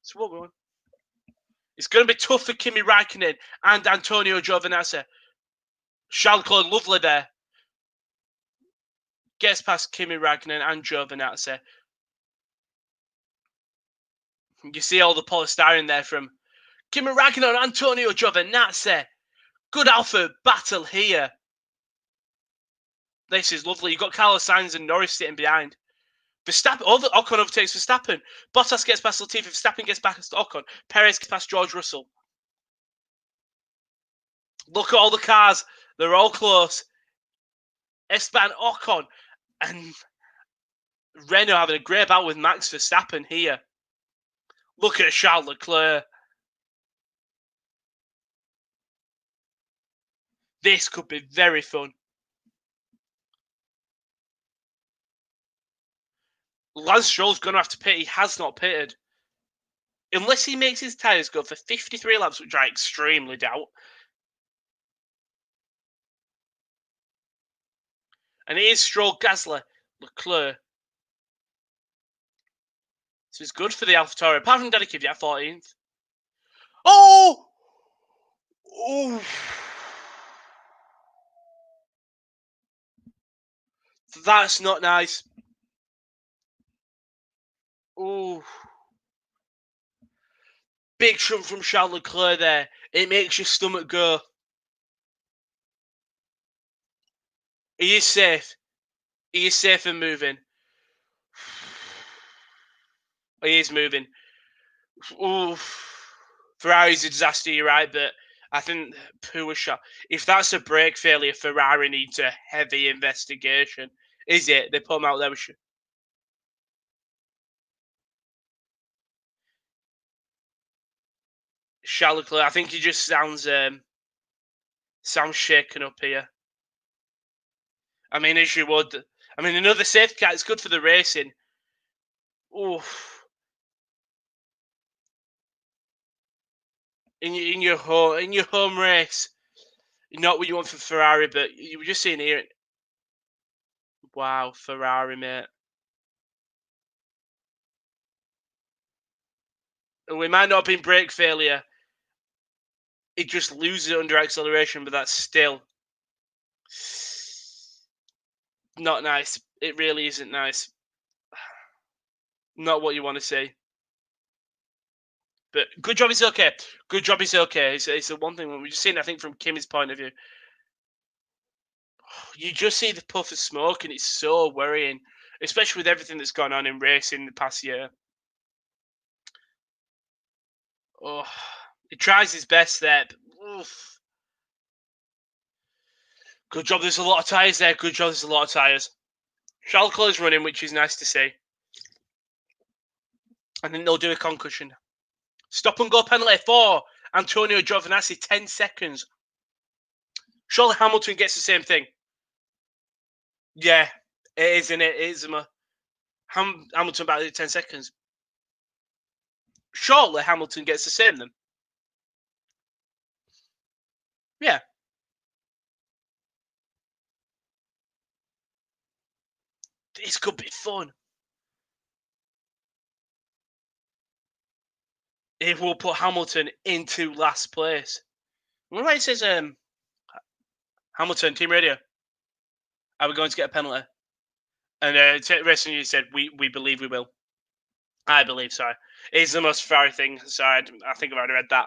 So what we're on. It's going to be tough for Kimi Raikkonen and Antonio Giovinazzi. Charles Leclerc, lovely there. Gets past Kimi Raikkonen and Giovinazzi. You see all the polystyrene there from Kimi Raikkonen and Antonio Giovinazzi. Good alpha battle here. This is lovely. You've got Carlos Sainz and Norris sitting behind. Verstappen, Ocon overtakes Verstappen. Bottas gets past Latifi. Verstappen gets past Ocon. Perez gets past George Russell. Look at all the cars. They're all close. Esteban Ocon and Renault having a great battle with Max Verstappen here. Look at Charles Leclerc. This could be very fun. Lance Stroll's going to have to pit. He has not pitted. Unless he makes his tyres go for 53 laps, which I extremely doubt. And it is Stroll, Gasly, Leclerc. So it's good for the AlphaTauri. Apart from Daddy Kvyat, 14th. Oh! Oh! That's not nice. Oh! Big shunt from Charles Leclerc there. It makes your stomach go. He is safe. He is safe and moving. He is moving. Oof. Ferrari's a disaster, you're right, but I think poor shot. If that's a brake failure, Ferrari needs a heavy investigation. Is it? They put him out there with Charles Leclerc. I think he just sounds shaken up here. I mean, as you would. I mean, another safety car. It's good for the racing. Oof. In your home race, not what you want for Ferrari, but you were just seeing here. Wow, Ferrari, mate. We might not have been brake failure. It just loses it under acceleration, but that's still not nice. It really isn't nice. Not what you want to see. But good job is okay. Good job is okay. It's the one thing we're just seeing, I think, from Kimi's point of view. You just see the puff of smoke, and it's so worrying, especially with everything that's gone on in racing the past year. Oh, he tries his best there. But, oof. Good job. There's a lot of tyres there. Good job. There's a lot of tyres. Charles Leclerc's running, which is nice to see. And then they'll do a concussion. Stop and go penalty for Antonio Giovinazzi, 10 seconds. Surely Hamilton gets the same thing. Yeah, It is, isn't it? It is. Hamilton about 10 seconds. Surely Hamilton gets the same then. Yeah. This could be fun. It will put Hamilton into last place. What it says, Hamilton, team radio, are we going to get a penalty? And Racing News said, we believe we will. I believe so. It's the most Ferrari thing. So I think I've already read that.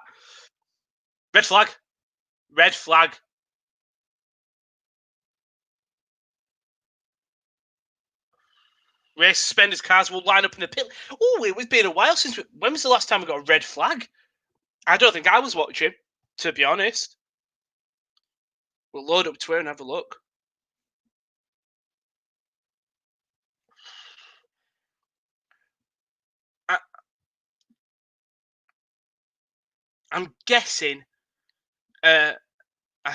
Red flag. Red flag. Race suspenders cars will line up in the pit. Oh, it was been a while since. When was the last time we got a red flag? I don't think I was watching, to be honest. We'll load up Twitter and have a look. I'm guessing. I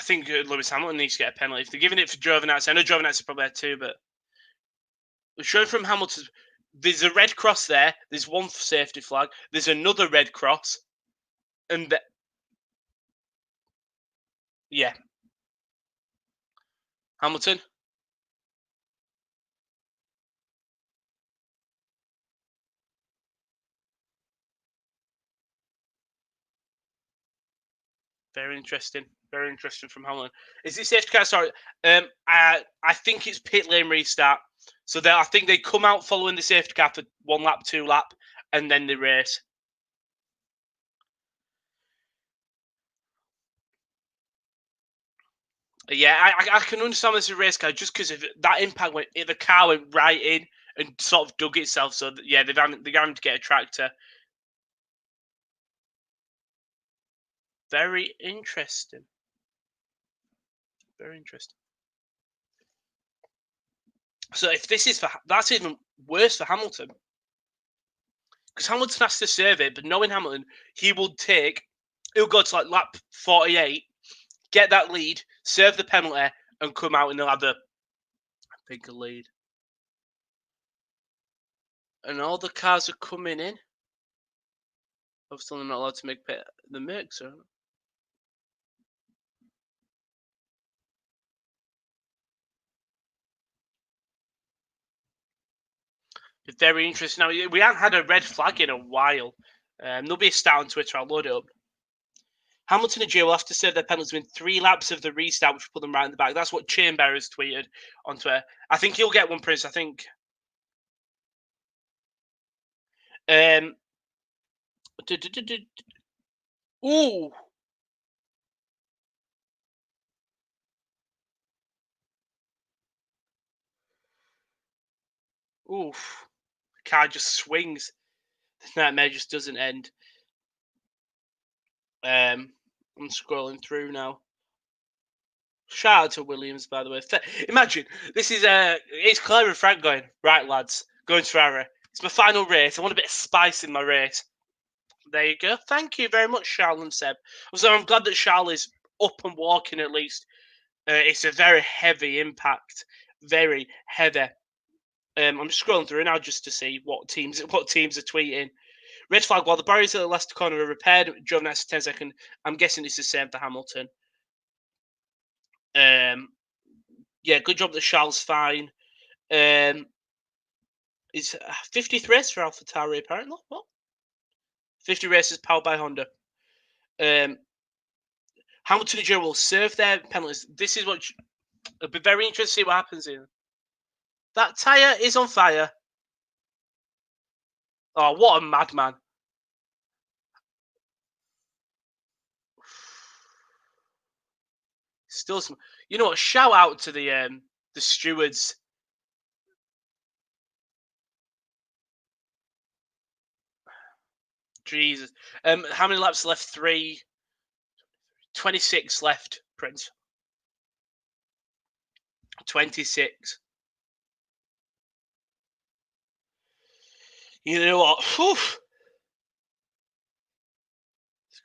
think Lewis Hamilton needs to get a penalty. If they're giving it for Giovinazzi, I know Giovinazzi probably had two, but showing from Hamilton's, there's a red cross there. There's one safety flag. There's another red cross, and yeah, Hamilton. Very interesting. Very interesting from Hamilton. Is it safety car? Sorry. I think it's pit lane restart. So I think they come out following the safety car for 1 lap, 2 lap, and then they race. Yeah, I can understand this as a race car just because of that impact the car went right in and sort of dug itself. So yeah, they're having to get a tractor. Very interesting. Very interesting. So if this is that's even worse for Hamilton. Because Hamilton has to serve it, but knowing Hamilton, he'll go to like lap 48, get that lead, serve the penalty, and come out and they'll have a bigger lead. And all the cars are coming in. Obviously, they're not allowed to make the Mercs, are It's very interesting. Now, we haven't had a red flag in a while. There'll be a stat on Twitter. I'll load it up. Hamilton and Gio will have to serve their penalties within 3 laps of the restart, which will put them right in the back. That's what Chamberlain's tweeted on Twitter. I think he'll get one, Prince. I think. Ooh. Oof. The car just swings. The nightmare just doesn't end. I'm scrolling through now. Shout out to Williams, by the way. Imagine this is it's Claire and Frank going, right, lads, going to Ferrari. It's my final race. I want a bit of spice in my race. There you go. Thank you very much, Charles and Seb. So I'm glad that Charles is up and walking at least. It's a very heavy impact. Very heavy. I'm scrolling through now just to see what teams are tweeting. Red flag while the barriers at the last corner are repaired. Giovinazzi 10 seconds. I'm guessing it's the same for Hamilton. Yeah, good job that Charles fine. It's 50th race for AlphaTauri apparently. What? 50 races powered by Honda. Hamilton and Gio will serve their penalties. This is what it'll be very interesting to see what happens here. That tyre is on fire. Oh, what a madman. Still some, you know what? Shout out to the stewards. Jesus. How many laps left? 3. 26 left, Prince. 26. You know what? Whew. It's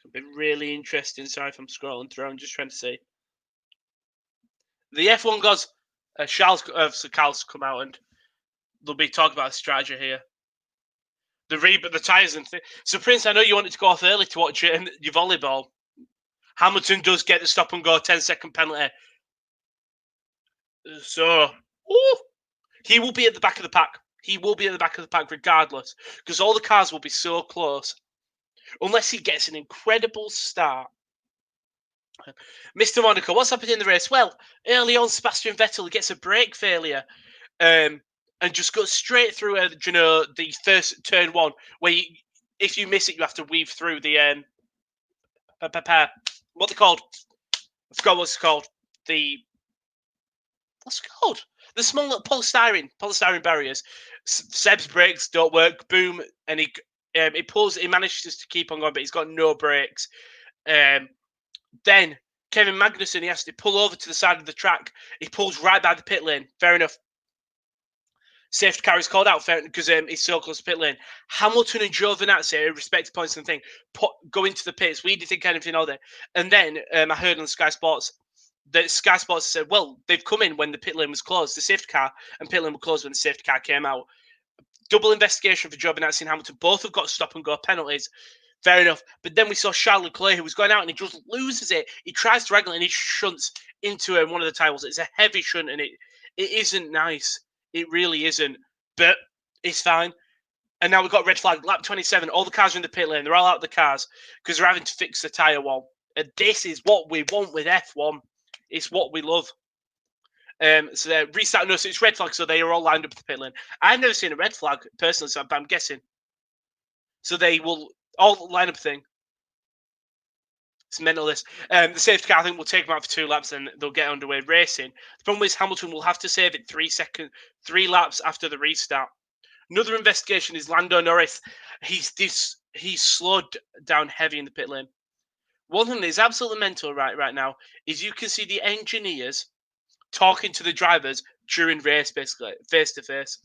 going to be really interesting. Sorry if I'm scrolling through. I'm just trying to see. The F1 gods. Carl's come out and they'll be talking about a strategy here. The tyres and things. So, Prince, I know you wanted to go off early to watch it and your volleyball. Hamilton does get the stop and go 10-second penalty. So, he will be at the back of the pack. He will be at the back of the pack regardless, because all the cars will be so close. Unless he gets an incredible start. Mr. Monaco, what's happened in the race? Well, early on, Sebastian Vettel gets a brake failure and just goes straight through, the first turn one, where if you miss it, you have to weave through the what they called? I forgot what's called. What's it called? The small little polystyrene barriers. Seb's brakes don't work. Boom, and he pulls. He manages to keep on going, but he's got no brakes. Then Kevin Magnussen, he has to pull over to the side of the track. He pulls right by the pit lane. Fair enough. Safety car is called out because he's so close to pit lane. Hamilton and Giovinazzi, respect points and thing, go into the pits. We didn't think anything of it. And then I heard on Sky Sports that Sky Sports said, well, they've come in when the pit lane was closed. The safety car and pit lane were closed when the safety car came out. Double investigation for Giovinazzi and Hamilton. Both have got stop and go penalties. Fair enough. But then we saw Charles Leclerc, who was going out and he just loses it. He tries to wrangle it and he shunts into one of the tires. It's a heavy shunt and it isn't nice. It really isn't. But it's fine. And now we've got red flag, lap 27. All the cars are in the pit lane. They're all out of the cars because they're having to fix the tyre wall. And this is what we want with F1. It's what we love. So they're restarting. No, so it's red flag, so they are all lined up at the pit lane. I've never seen a red flag, personally, so I'm guessing. So they will all line up thing. It's mental, this. The safety car, I think, will take them out for 2 laps and they'll get underway racing. The problem is Hamilton will have to save it 3 laps after the restart. Another investigation is Lando Norris. He's slowed down heavy in the pit lane. One thing that is absolutely mental right now is you can see the engineers talking to the drivers during race, basically, face to face.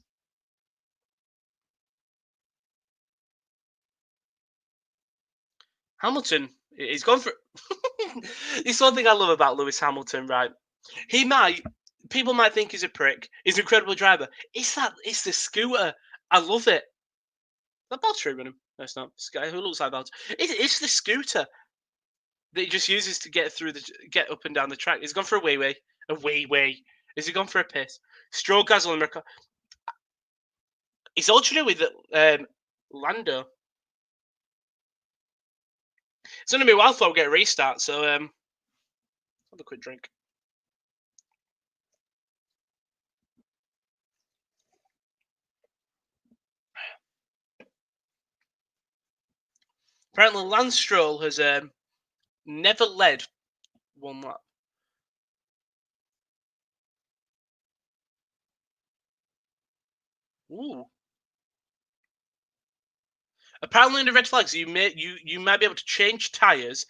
Hamilton, he's gone for. It's one thing I love about Lewis Hamilton, right? People might think he's a prick. He's an incredible driver. It's the scooter. I love it. That Valtteri running? No, it's not. This guy who looks like Valtteri. It's the scooter that he just uses to get up and down the track. He's gone for a wee-wee. A wee-wee. Has he gone for a piss? Stroll, Gasly, and Mercs. It's all to do with Lando. It's going to be a while before we get a restart, so have a quick drink. Apparently, Lance Stroll has never led one lap. Ooh. Apparently, in the red flags, you might be able to change tyres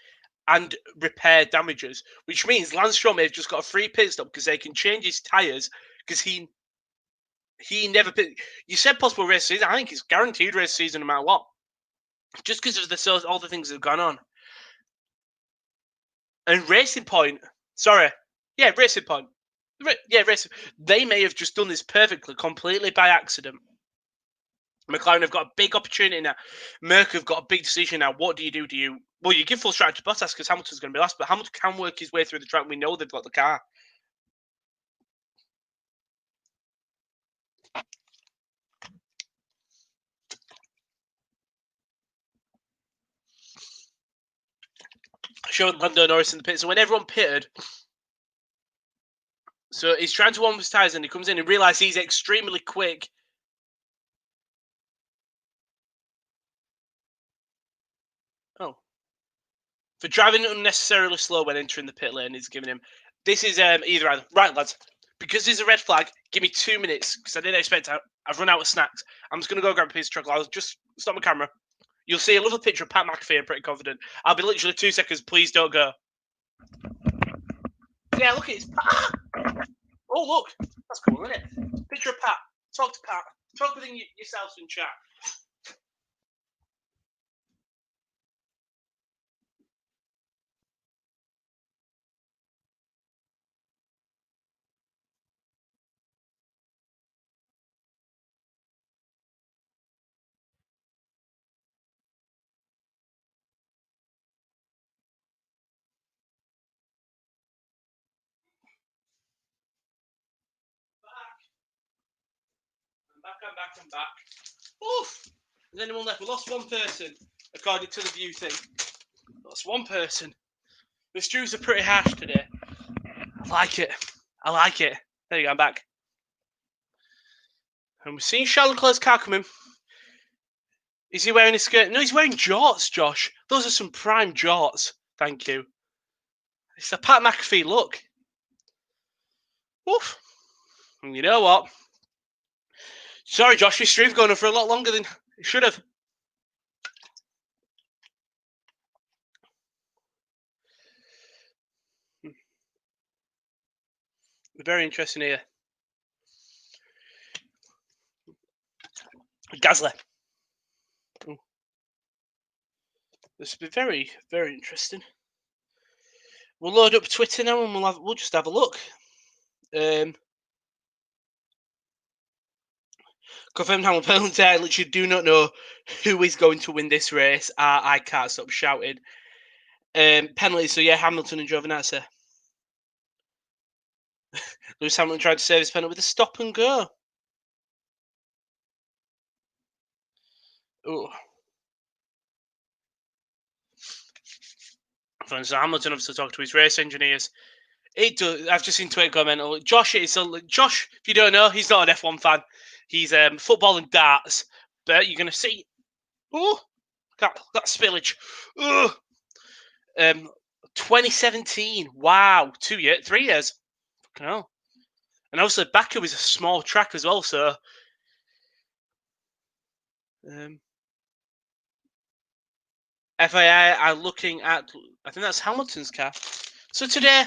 and repair damages, which means Lance Stroll may have just got a free pit stop because they can change his tyres because he never pit. You said possible race season. I think it's guaranteed race season no matter what, just because of all the things that have gone on. And Racing Point, Racing Point. Racing. They may have just done this perfectly, completely by accident. McLaren have got a big opportunity now. Mercs have got a big decision now. What do you do? You give full stride to Bottas because Hamilton's going to be last, but Hamilton can work his way through the track. We know they've got the car. Showing Lando Norris in the pit. So when everyone pitted, so he's trying to warm his tyres and he comes in and realises he's extremely quick. Oh. For driving unnecessarily slow when entering the pit lane, he's giving him. This is either. Right, lads. Because there's a red flag, give me 2 minutes because I didn't expect I've run out of snacks. I'm just going to go grab a piece of chocolate. I'll just stop my camera. You'll see a little picture of Pat McAfee. I'm pretty confident. I'll be literally 2 seconds. Please don't go. Yeah, look, it's Pat. Oh, look. That's cool, isn't it? Picture of Pat. Talk to Pat. Talk within yourselves in chat. I'm back. Oof! Is anyone left? We lost one person, according to the view thing. Lost one person. The stews are pretty harsh today. I like it. There you go, I'm back. And we're seeing Charles Leclerc's car coming. Is he wearing a skirt? No, he's wearing jorts, Josh. Those are some prime jorts. Thank you. It's a Pat McAfee look. Oof. And you know what? Sorry, Josh, your stream's going on for a lot longer than it should have. Very interesting here. Gasly. This will be very, very interesting. We'll load up Twitter now and we'll just have a look. Confirmed Hamilton penalty. I literally do not know who is going to win this race. I can't stop shouting. Penalty, so yeah, Hamilton and Giovinazzi. Lewis Hamilton tried to save his penalty with a stop and go. Oh. So Hamilton obviously talked to his race engineers. I've just seen Twitter comment. Josh, Josh, if you don't know, he's not an F1 fan. He's football and darts. But you're going to see. Oh, that spillage. Oh. 2017. Wow. 3 years. Fucking hell. And also, Baku is a small track as well, so. FIA are looking at. I think that's Hamilton's car. So today.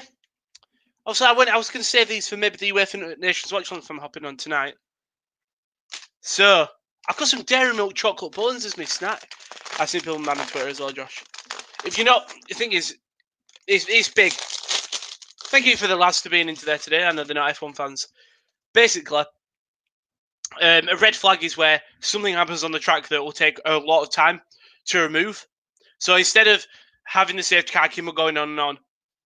Also, I was going to save these for maybe the UEFA Nations Watchalong if I'm hopping on tonight. So, I've got some dairy milk chocolate puddings as my snack. I've seen people on Twitter as well, Josh. If you're not, the thing is, it's big. Thank you for the lads for being into there today. I know they're not F1 fans. Basically, a red flag is where something happens on the track that will take a lot of time to remove. So instead of having the safety car camera going on,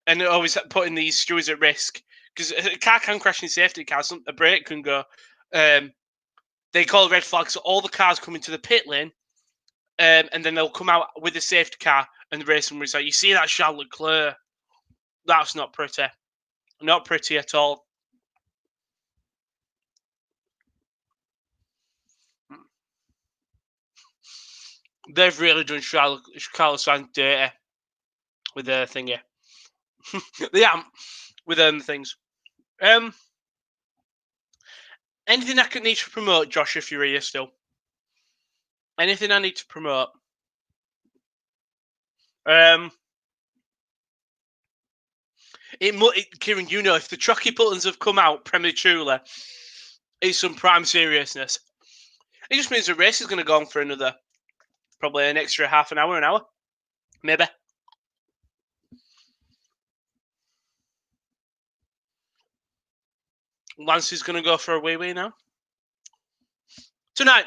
and always putting these stewards at risk, because a car can crash in safety cars, a brake can go. They call red flags, so all the cars come into the pit lane, and then they'll come out with a safety car and the racing will say, you see that Charles Leclerc? That's not pretty. Not pretty at all. They've really done Carlos Sainz dirty with their thingy. They haven't with them things. Anything I need to promote, Josh, if you're here still? Anything I need to promote? Kieran, you know, if the Chucky buttons have come out prematurely, it's some prime seriousness. It just means the race is going to go on for another, probably an extra half an hour, maybe. Lance is going to go for a wee now. Tonight,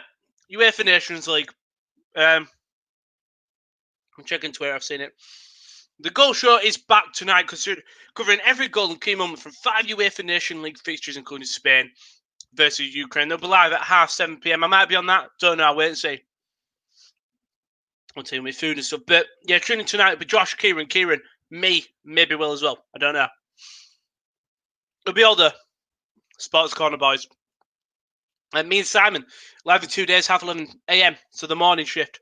UEFA Nations League. I'm checking Twitter, I've seen it. The goal show is back tonight, covering every goal and key moment from 5 UEFA Nation League fixtures, including Spain versus Ukraine. They'll be live at 7:30 PM. I might be on that. Don't know. I'll wait and see. I'll tell you my food and stuff. But yeah, tuning tonight will be Josh, Kieran, me, maybe Will as well. I don't know. It'll be all the Sports Corner boys. And me and Simon, live in 2 days, 11 AM. So the morning shift.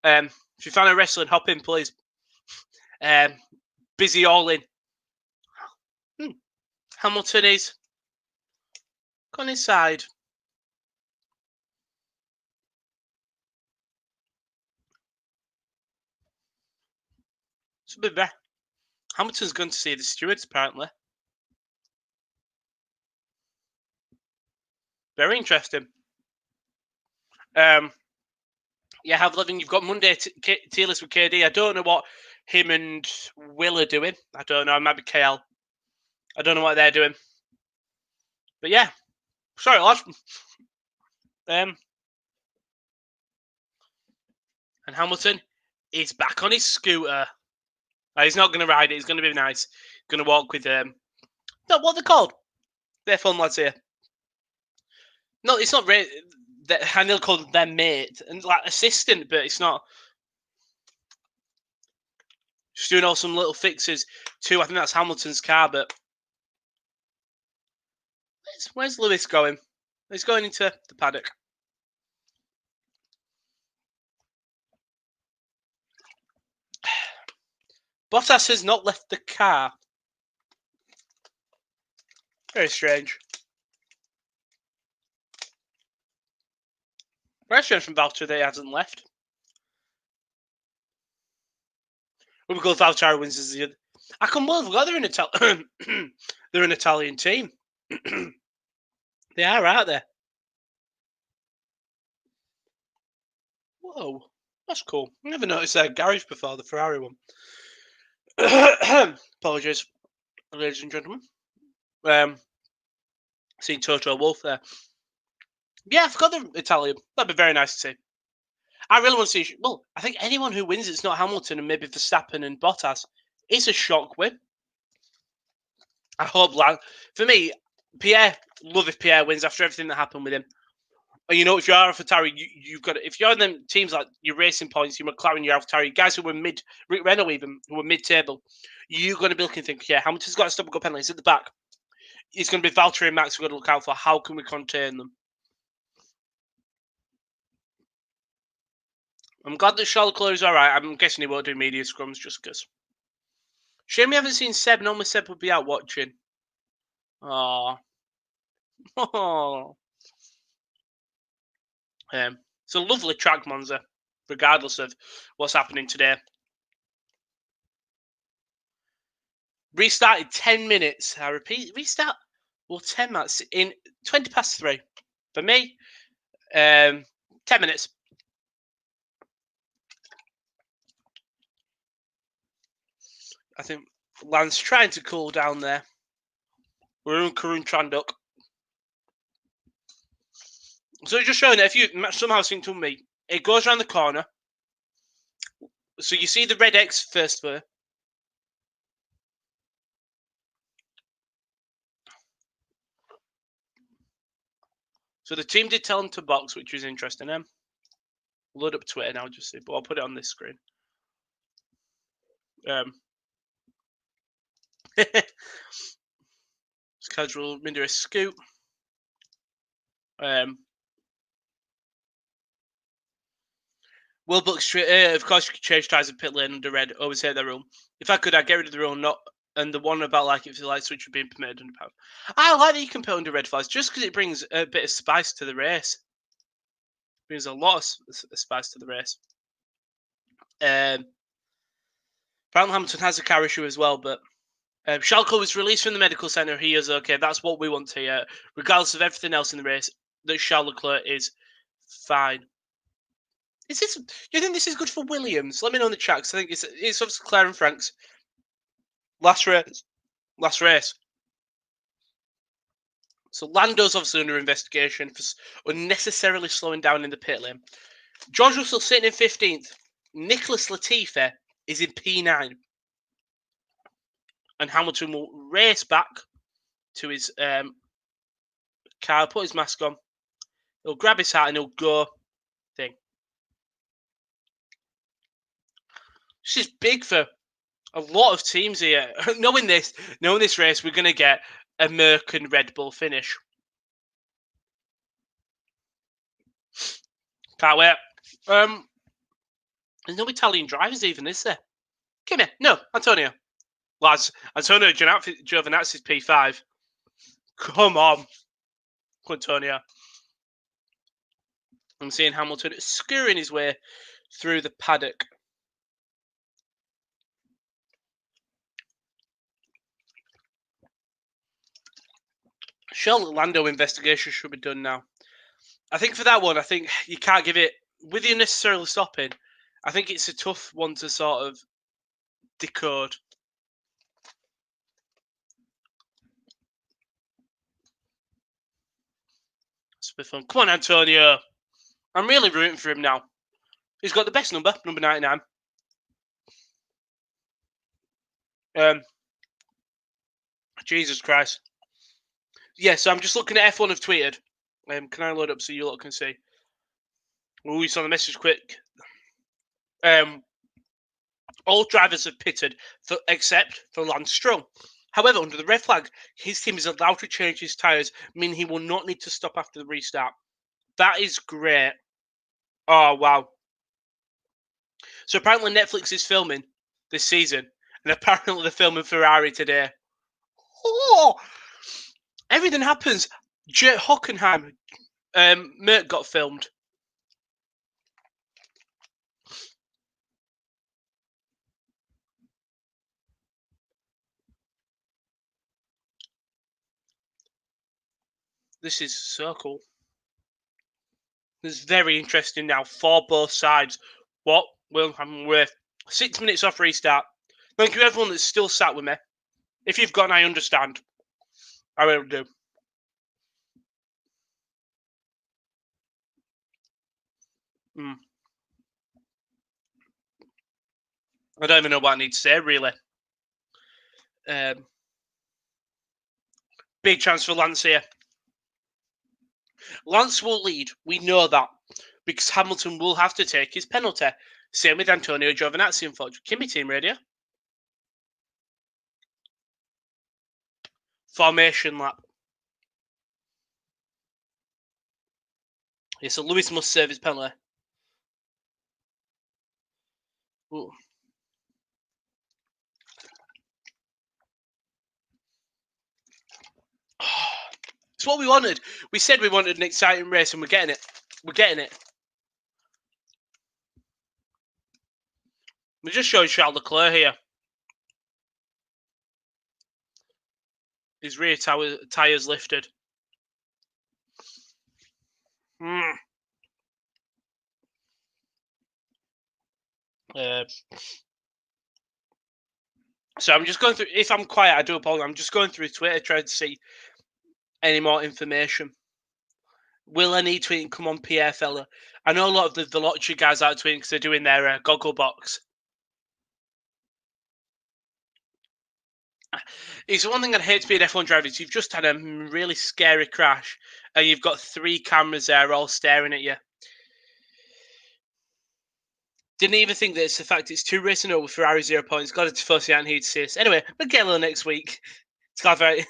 If you're a fan of wrestling, hop in, please. Busy all in. Hamilton is on his side. It's a bit better. Hamilton's going to see the stewards, apparently. Very interesting. Yeah, have living. You've got Monday tier list with KD. I don't know what him and Will are doing. I don't know. It might be KL. I don't know what they're doing. But yeah, sorry, lads. And Hamilton is back on his scooter. He's not going to ride it. He's going to be nice. Going to walk with no, what are they called? They're fun lads here. No, it's not really. I nearly called them mate and like assistant, but it's not. Just doing all some little fixes to. I think that's Hamilton's car, but where's Lewis going? He's going into the paddock. Bottas has not left the car. Very strange. Very strange from Valtteri that he hasn't left. Well, because Valtteri wins as the other. I can well forgot they're they're an Italian team. They are, aren't they? Whoa, that's cool. I never noticed their garage before, the Ferrari one. Apologies, ladies and gentlemen. Seen Toto Wolff there. Yeah, I forgot they're Italian. That'd be very nice to see. I really want to see. Well, I think anyone who wins, it's not Hamilton and maybe Verstappen and Bottas. It's a shock win. I hope, for me, Pierre, love if Pierre wins after everything that happened with him. And you know, if you're AlphaTauri, you've got if you're in them teams like your Racing Points, your McLaren, your AlphaTauri, guys who were Rick Renault even, who were mid-table, you're going to be looking and think, yeah, Hamilton's got to stop and go penalties at the back. It's going to be Valtteri and Max we've got to look out for. How can we contain them? I'm glad that Charles Leclerc is all right. I'm guessing he won't do media scrums just because. Shame we haven't seen Seb. Normally Seb would be out watching. Oh. It's a lovely track, Monza, regardless of what's happening today. Restarted 10 minutes. I repeat, restart. Well, 10 minutes in 20 past 3. For me, 10 minutes. I think Lance trying to cool down there. We're in Karun Tranduk. So just showing that if you somehow sync to me, it goes around the corner. So you see the red X first there. So the team did tell him to box, which was interesting. Load up Twitter now, just see, but I'll put it on this screen. It's casual Minder scoop. Will Buck Street, of course, you can change tyres in pit lane under red. Always hate that rule. If I could, I'd get rid of the rule, not and the one about like if the light switch would be permitted under power. I like that you can put under red flags just because it brings a bit of spice to the race. It brings a lot of spice to the race. Apparently Hamilton has a car issue as well, but Schalke was released from the medical centre. He is okay. That's what we want to hear, regardless of everything else in the race. That Charles Leclerc is fine. Do you think this is good for Williams? Let me know in the chat. Cause I think it's obviously Claire and Frank's last race. So Lando's obviously under investigation for unnecessarily slowing down in the pit lane. George Russell sitting in 15th. Nicholas Latifi is in P9. And Hamilton will race back to his car, put his mask on. He'll grab his hat and he'll go thing. This is big for a lot of teams here. knowing this race, we're going to get a Merc and Red Bull finish. Can't wait. There's no Italian drivers even, is there? Come here. No, Antonio. Lads, Antonio Giovinazzi's P5. Come on. Antonio. I'm seeing Hamilton scurrying his way through the paddock. Charlotte Lando investigation should be done now. I think for that one, I think you can't give it, with the unnecessarily stopping, I think it's a tough one to sort of decode. It's a bit fun. Come on, Antonio. I'm really rooting for him now. He's got the best number 99. Jesus Christ. Yeah, so I'm just looking at F1 have tweeted. Can I load up so you lot can see? Oh, we saw the message quick. All drivers have pitted except for Lance Stroll. However, under the red flag, his team is allowed to change his tyres, meaning he will not need to stop after the restart. That is great. Oh, wow. So apparently Netflix is filming this season, and apparently they're filming Ferrari today. Oh! Everything happens. Hockenheim, Merc got filmed. This is so cool. This is very interesting now for both sides. What will happen with 6 minutes off restart? Thank you everyone that's still sat with me. If you've gone, I understand. I really do. I don't even know what I need to say, really. Big chance for Lance here. Lance will lead. We know that. Because Hamilton will have to take his penalty. Same with Antonio Giovinazzi, unfortunately. Kimmy Team Radio. Formation lap. Yeah, so Lewis must serve his penalty. Ooh. It's what we wanted. We said we wanted an exciting race, and we're getting it. We're getting it. We're just showing Charles Leclerc here. His rear tyres lifted. So I'm just going through. If I'm quiet, I do apologize. I'm just going through Twitter trying to see any more information. Will any tweeting come on Pierre fella? I know a lot of the Veloci guys are tweeting because they're doing their goggle box. It's one thing I'd hate to be an F1 driver is you've just had a really scary crash and you've got 3 cameras there all staring at you. Didn't even think that it's the fact it's 2 racing over Ferrari 0 points. Got to force you out here to see us. Anyway, Mugello next week. It's got very.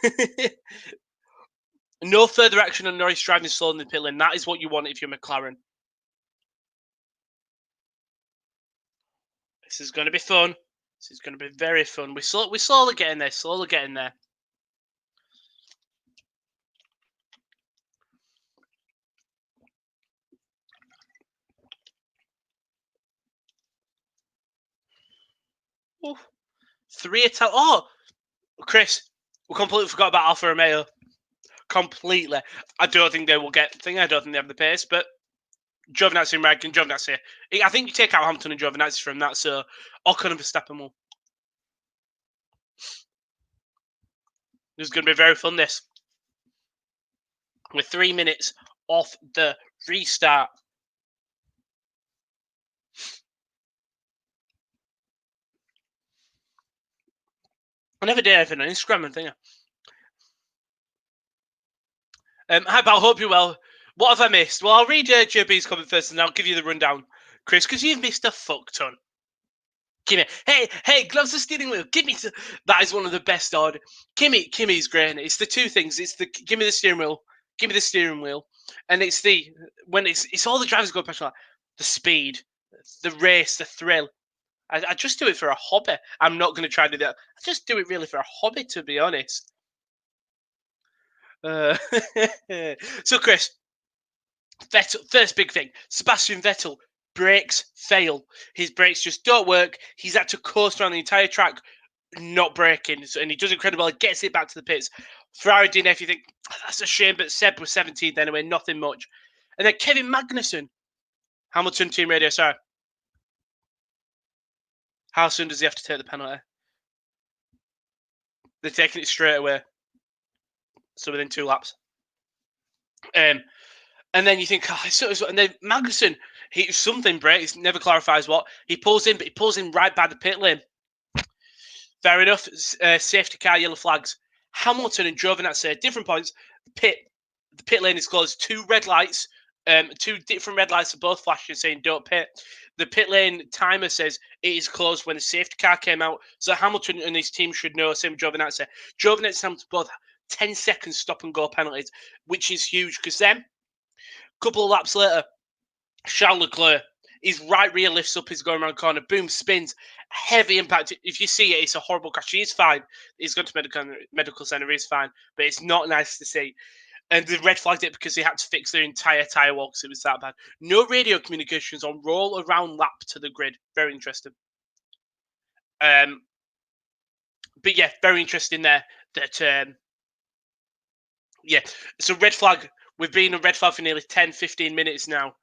No further action on Norris driving slow in the pit lane. That is what you want if you're McLaren. This is going to be fun. This is going to be very fun. We're slowly getting there. Slowly getting there. Ooh. 3 Italian. Oh, Chris, we completely forgot about Alfa Romeo. Completely. I don't think they will get thing. I don't think they have the pace, but Giovinazzi and Raikkonen, Giovinazzi. I think you take out Hamilton and Giovinazzi from that, so Ocon and Verstappen will. This is going to be very fun, this. With 3 minutes off the restart. I never did anything on Instagram and thing. Hi, pal. Hope you're well. What have I missed? Well, I'll read JB's comment first, and I'll give you the rundown, Chris, because you've missed a fuck ton. Give me, hey, gloves the steering wheel. Give me that is one of the best order. Kimmy's great. It's the 2 things. It's the give me the steering wheel, and it's the when it's all the drivers go past like the speed, the race, the thrill. I just do it for a hobby. I'm not going to try to do that. I just do it really for a hobby, to be honest. So, Chris, Vettel, first big thing, Sebastian Vettel, brakes fail. His brakes just don't work. He's had to coast around the entire track, not braking, and he does incredibly well. He gets it back to the pits. Ferrari DNF, you think, that's a shame, but Seb was 17th anyway, nothing much. And then Kevin Magnussen, Hamilton Team Radio, sorry. How soon does he have to take the penalty? They're taking it straight away. So within 2 laps. And then you think, and then Magnussen, something breaks, never clarifies what. He pulls in, but he pulls in right by the pit lane. Fair enough. Safety car, yellow flags. Hamilton and Giovinazzi at different points. Pit. The pit lane is closed. 2 red lights, 2 different red lights are both flashing saying don't pit. The pit lane timer says it is closed when the safety car came out. So Hamilton and his team should know, same with Giovinazzi. Giovinazzi and Hamilton both 10 seconds stop and go penalties, which is huge because then, a couple of laps later, Charles Leclerc, his right rear lifts up, he's going around the corner, boom, spins, heavy impact. If you see it, it's a horrible crash. He's fine. He's gone to medical centre, he's fine. But it's not nice to see. And they red flagged it because they had to fix their entire tyre wall because it was that bad. No radio communications on roll around lap to the grid. Very interesting. But yeah, very interesting there. That yeah, so red flag. We've been a red flag for nearly 10, 15 minutes now.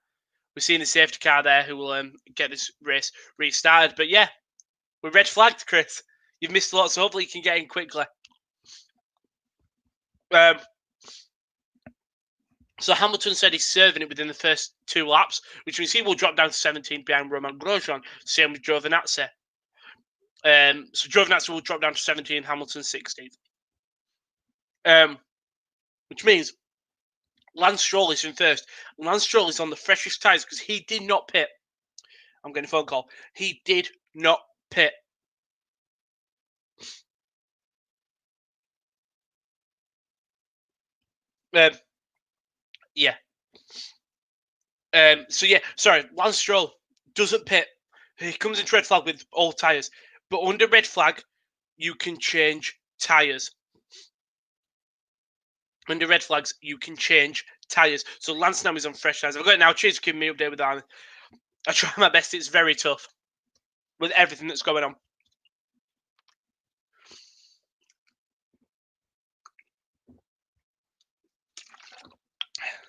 We're seeing the safety car there who will get this race restarted. But yeah, we're red flagged, Chris. You've missed a lot, so hopefully you can get in quickly. So Hamilton said he's serving it within the first 2 laps, which means he will drop down to 17th behind Romain Grosjean. Same with Giovinazzi. So Giovinazzi will drop down to 17th, Hamilton 16th. Which means Lance Stroll is in first. Lance Stroll is on the freshest tyres because he did not pit. I'm getting a phone call. He did not pit. Yeah. So yeah, sorry, Lance Stroll doesn't pit. He comes into red flag with all tyres. But under red flag, you can change tyres. Under red flags, you can change tyres. So Lance now is on fresh tyres. I've got it now. Cheers for giving me an update with that. I try my best. It's very tough with everything that's going on.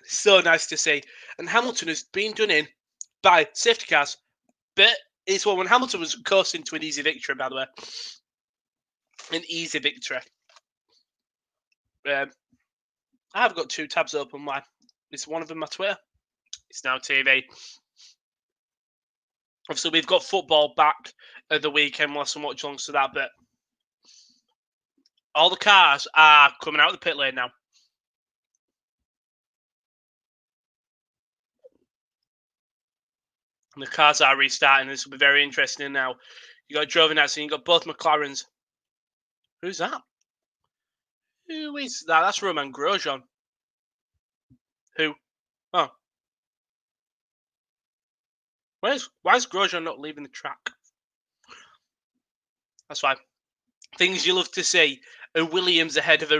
So nice to see. And Hamilton has been done in by safety cars. But it's when Hamilton was coasting to an easy victory, by the way. An easy victory. I've got 2 tabs open. Why? Is one of them my Twitter? It's now TV. Obviously, we've got football back at the weekend. We'll have some watch-alongs to that, but all the cars are coming out of the pit lane now. And the cars are restarting. This will be very interesting now. You got Giovinazzi and you got both McLarens. Who's that? Who is that? That's Romain Grosjean. Who? Oh. Why is Grosjean not leaving the track? That's fine. Things you love to see. A Williams ahead of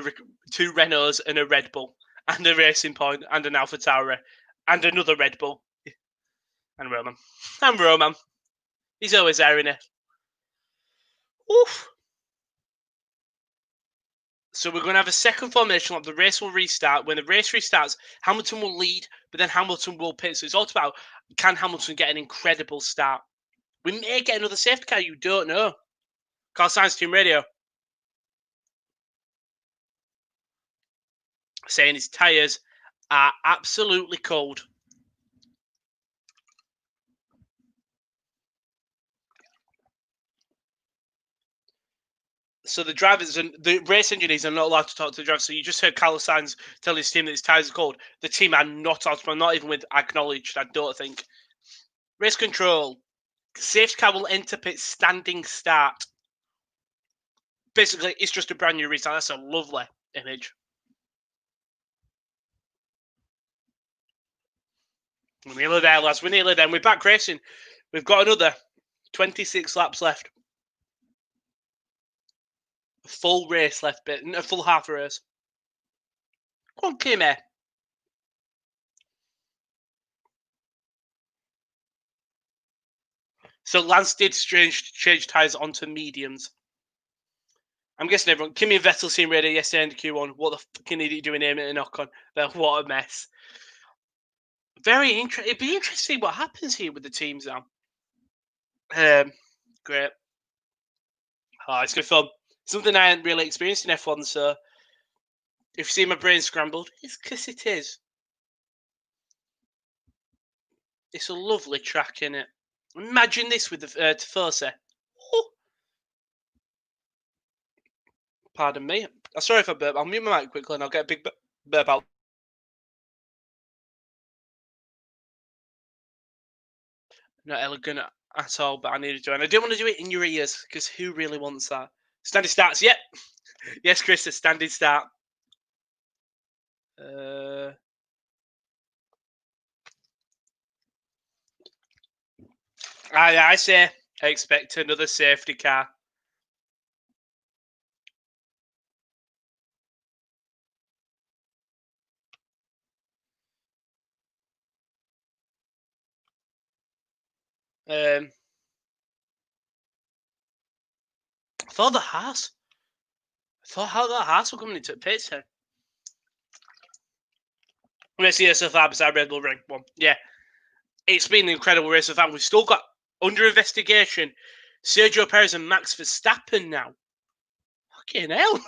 2 Renaults and a Red Bull. And a Racing Point and an AlphaTauri. And another Red Bull. And Roman. And Roman. He's always there, isn't he? Oof. So we're going to have a second formation lap. The race will restart. When the race restarts, Hamilton will lead, but then Hamilton will pit. So it's all about, can Hamilton get an incredible start? We may get another safety car. You don't know. Carl Sainz Team Radio saying his tyres are absolutely cold. So the drivers and the race engineers are not allowed to talk to the drivers. So you just heard Carlos Sainz tell his team that his tyres are cold. The team are not out, not even with acknowledged, I don't think. Race control. Safety car will enter pit standing start. Basically, it's just a brand new restart. That's a lovely image. We're nearly there, lads. We're nearly there. We're back racing. We've got another 26 laps left. A full race left, but a full half race. Go on, Kimmy. So Lance did change tyres onto mediums. I'm guessing everyone. Kimi and Vettel seemed ready yesterday in the Q1. What the fucking idiot doing aiming at a knock on? But what a mess. Very interesting. It'd be interesting what happens here with the teams now. Great. Oh, it's good fun. Something I hadn't really experienced in F1, so if you see my brain scrambled, it's because it is. It's a lovely track, innit? Imagine this with the Tifosi. Oh. Pardon me. Sorry if I burp. I'll mute my mic quickly and I'll get a big burp out. Not elegant at all, but I needed to. And I didn't want to do it in your ears, because who really wants that? Standing starts, yep. Yes, Chris, a standing start. I say I expect another safety car. I thought the Haas. I thought how the Haas were coming into the pits here. Let's see so far beside Red Bull Ring 1. Yeah. It's been an incredible race so far. We've still got under investigation Sergio Perez and Max Verstappen now. Fucking hell.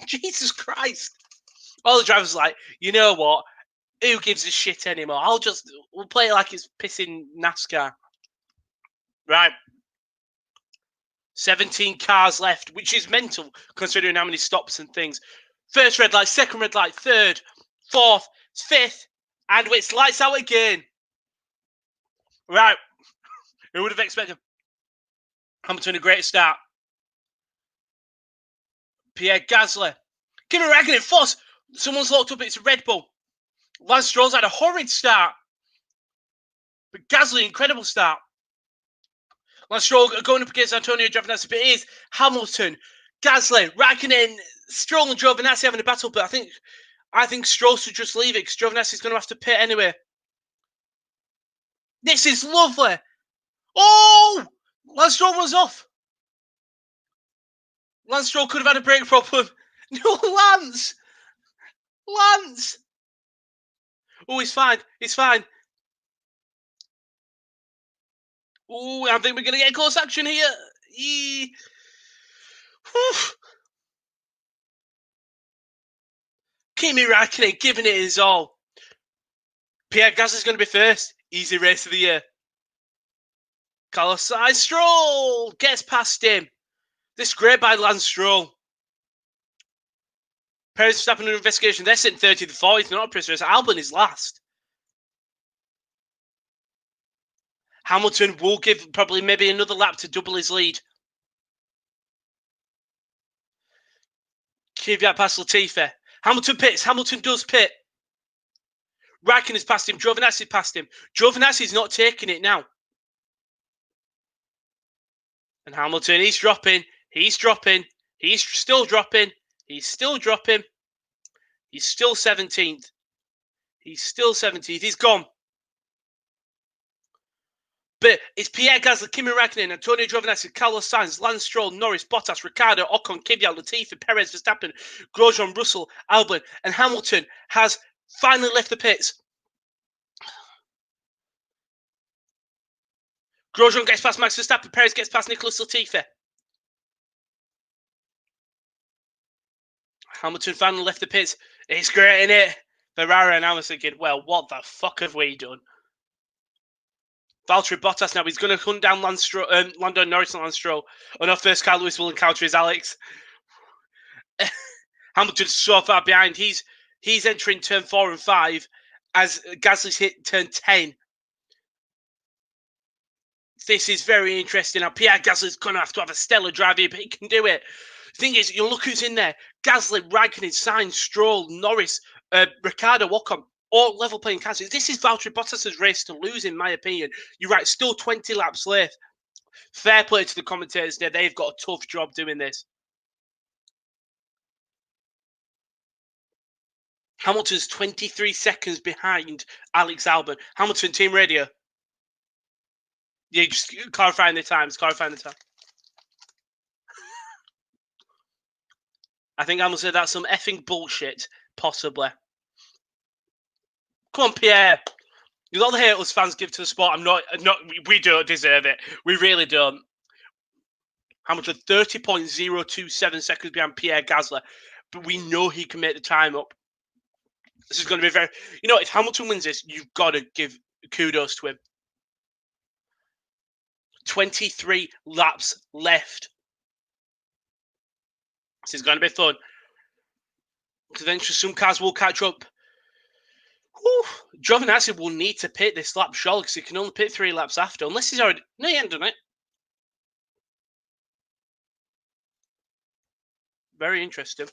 Jesus Christ. All the drivers are like, you know what? Who gives a shit anymore? We'll play it like it's pissing NASCAR. Right. 17 cars left, which is mental considering how many stops and things. First red light, second red light, third, fourth, fifth, and it's lights out again. Right. Who would have expected Hamilton a great start? Pierre Gasly. Give me a Raikkonen, force. Someone's locked up, it's a Red Bull. Lance Stroll's had a horrid start. But Gasly, incredible start. Lance Stroll going up against Antonio Giovinazzi, but it is Hamilton, Gasly, Raikkonen, Stroll and Giovinazzi having a battle, but I think Stroll should just leave it because Giovanazzi's going to have to pit anyway. This is lovely. Oh! Lance Stroll was off. Lance Stroll could have had a brake problem. No, Lance! Lance! Oh, he's fine. He's fine. Oh, I think we're going to get close action here. Kimi Raikkonen giving it his all. Pierre Gasly's going to be first. Easy race of the year. Carlos Sainz, Stroll gets past him. This is great by Lance Stroll. Perez Verstappen under investigation. They're sitting 30th and 40th. Not a prisoner. Alvin is last. Hamilton will give probably maybe another lap to double his lead. Kvyat past Latifi. Hamilton pits. Hamilton does pit. Raikkonen's past him. Giovinazzi past him. Giovinazzi's not taking it now. And Hamilton, he's dropping. He's dropping. He's still dropping. He's still dropping. He's still 17th. He's still 17th. He's gone. But it's Pierre Gasly, Kimi Raikkonen, Antonio Giovinazzi, Carlos Sainz, Lance Stroll, Norris, Bottas, Ricciardo, Ocon, Kvyat, Latifi, Perez, Verstappen, Grosjean, Russell, Albon, and Hamilton has finally left the pits. Grosjean gets past Max Verstappen, Perez gets past Nicholas Latifi. Hamilton finally left the pits. It's great, isn't it? Ferrari, and I was thinking, well, what the fuck have we done? Valtteri Bottas now, he's going to hunt down Lando Norris and Lance Stroll. And our first car Lewis will encounter is Alex. Hamilton's so far behind. He's entering turn 4 and 5 as Gasly's hit turn 10. This is very interesting. Now, Pierre Gasly's going to have a stellar drive here, but he can do it. The thing is, you look who's in there. Gasly, Raikkonen, Sainz, Stroll, Norris, Ricciardo, Ocon. All level playing cars. This is Valtteri Bottas' race to lose, in my opinion. You're right, still 20 laps left. Fair play to the commentators there. They've got a tough job doing this. Hamilton's 23 seconds behind Alex Albon. Hamilton, team radio. Yeah, just clarifying the times. Clarifying the time. I think I'm going to say that's some effing bullshit, possibly. Come on, Pierre. With all the hate us fans give to the sport, we don't deserve it. We really don't. Hamilton 30.027 seconds behind Pierre Gasly. But we know he can make the time up. This is going to be very... You know, if Hamilton wins this, you've got to give kudos to him. 23 laps left. This is going to be fun. Eventually, some cars will catch up. Giovinazzi will need to pit this lap, surely, because he can only pit 3 laps after, unless he's already... No, he hasn't done it. Very interesting.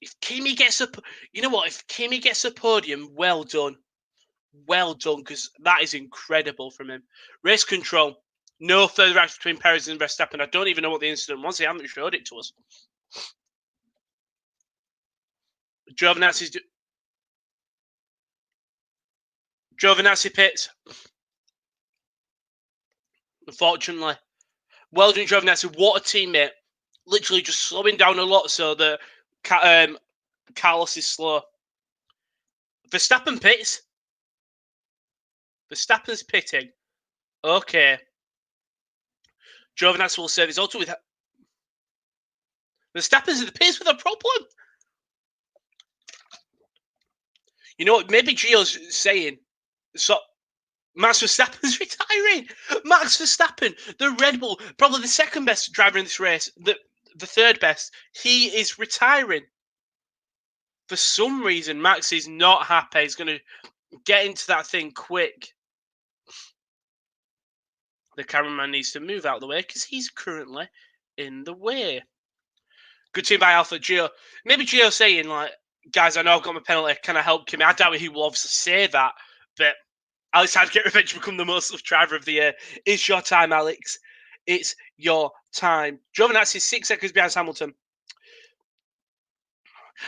If Kimi gets a... You know what? If Kimi gets a podium, well done. Well done, because that is incredible from him. Race control. No further action between Perez and Verstappen. I don't even know what the incident was. They haven't showed it to us. Giovinazzi pits. Unfortunately. Well done, Giovinazzi. What a teammate. Literally just slowing down a lot so that Carlos is slow. Verstappen pits. Verstappen's pitting. Okay. Giovinazzi will serve his auto with... Verstappen's in the pits with a problem. You know what? Maybe Gio's saying... So, Max Verstappen's retiring. Max Verstappen, the Red Bull, probably the second best driver in this race, the third best, he is retiring. For some reason, Max is not happy. He's going to get into that thing quick. The cameraman needs to move out of the way because he's currently in the way. Good team by Alpha. Gio. Maybe Gio saying, like, guys, I know I've got my penalty. Can I help Kimi? I doubt he will obviously say that, but Alex had to get revenge to become the most loved driver of the year. It's your time, Alex. It's your time. Giovinazzi 6 seconds behind Hamilton.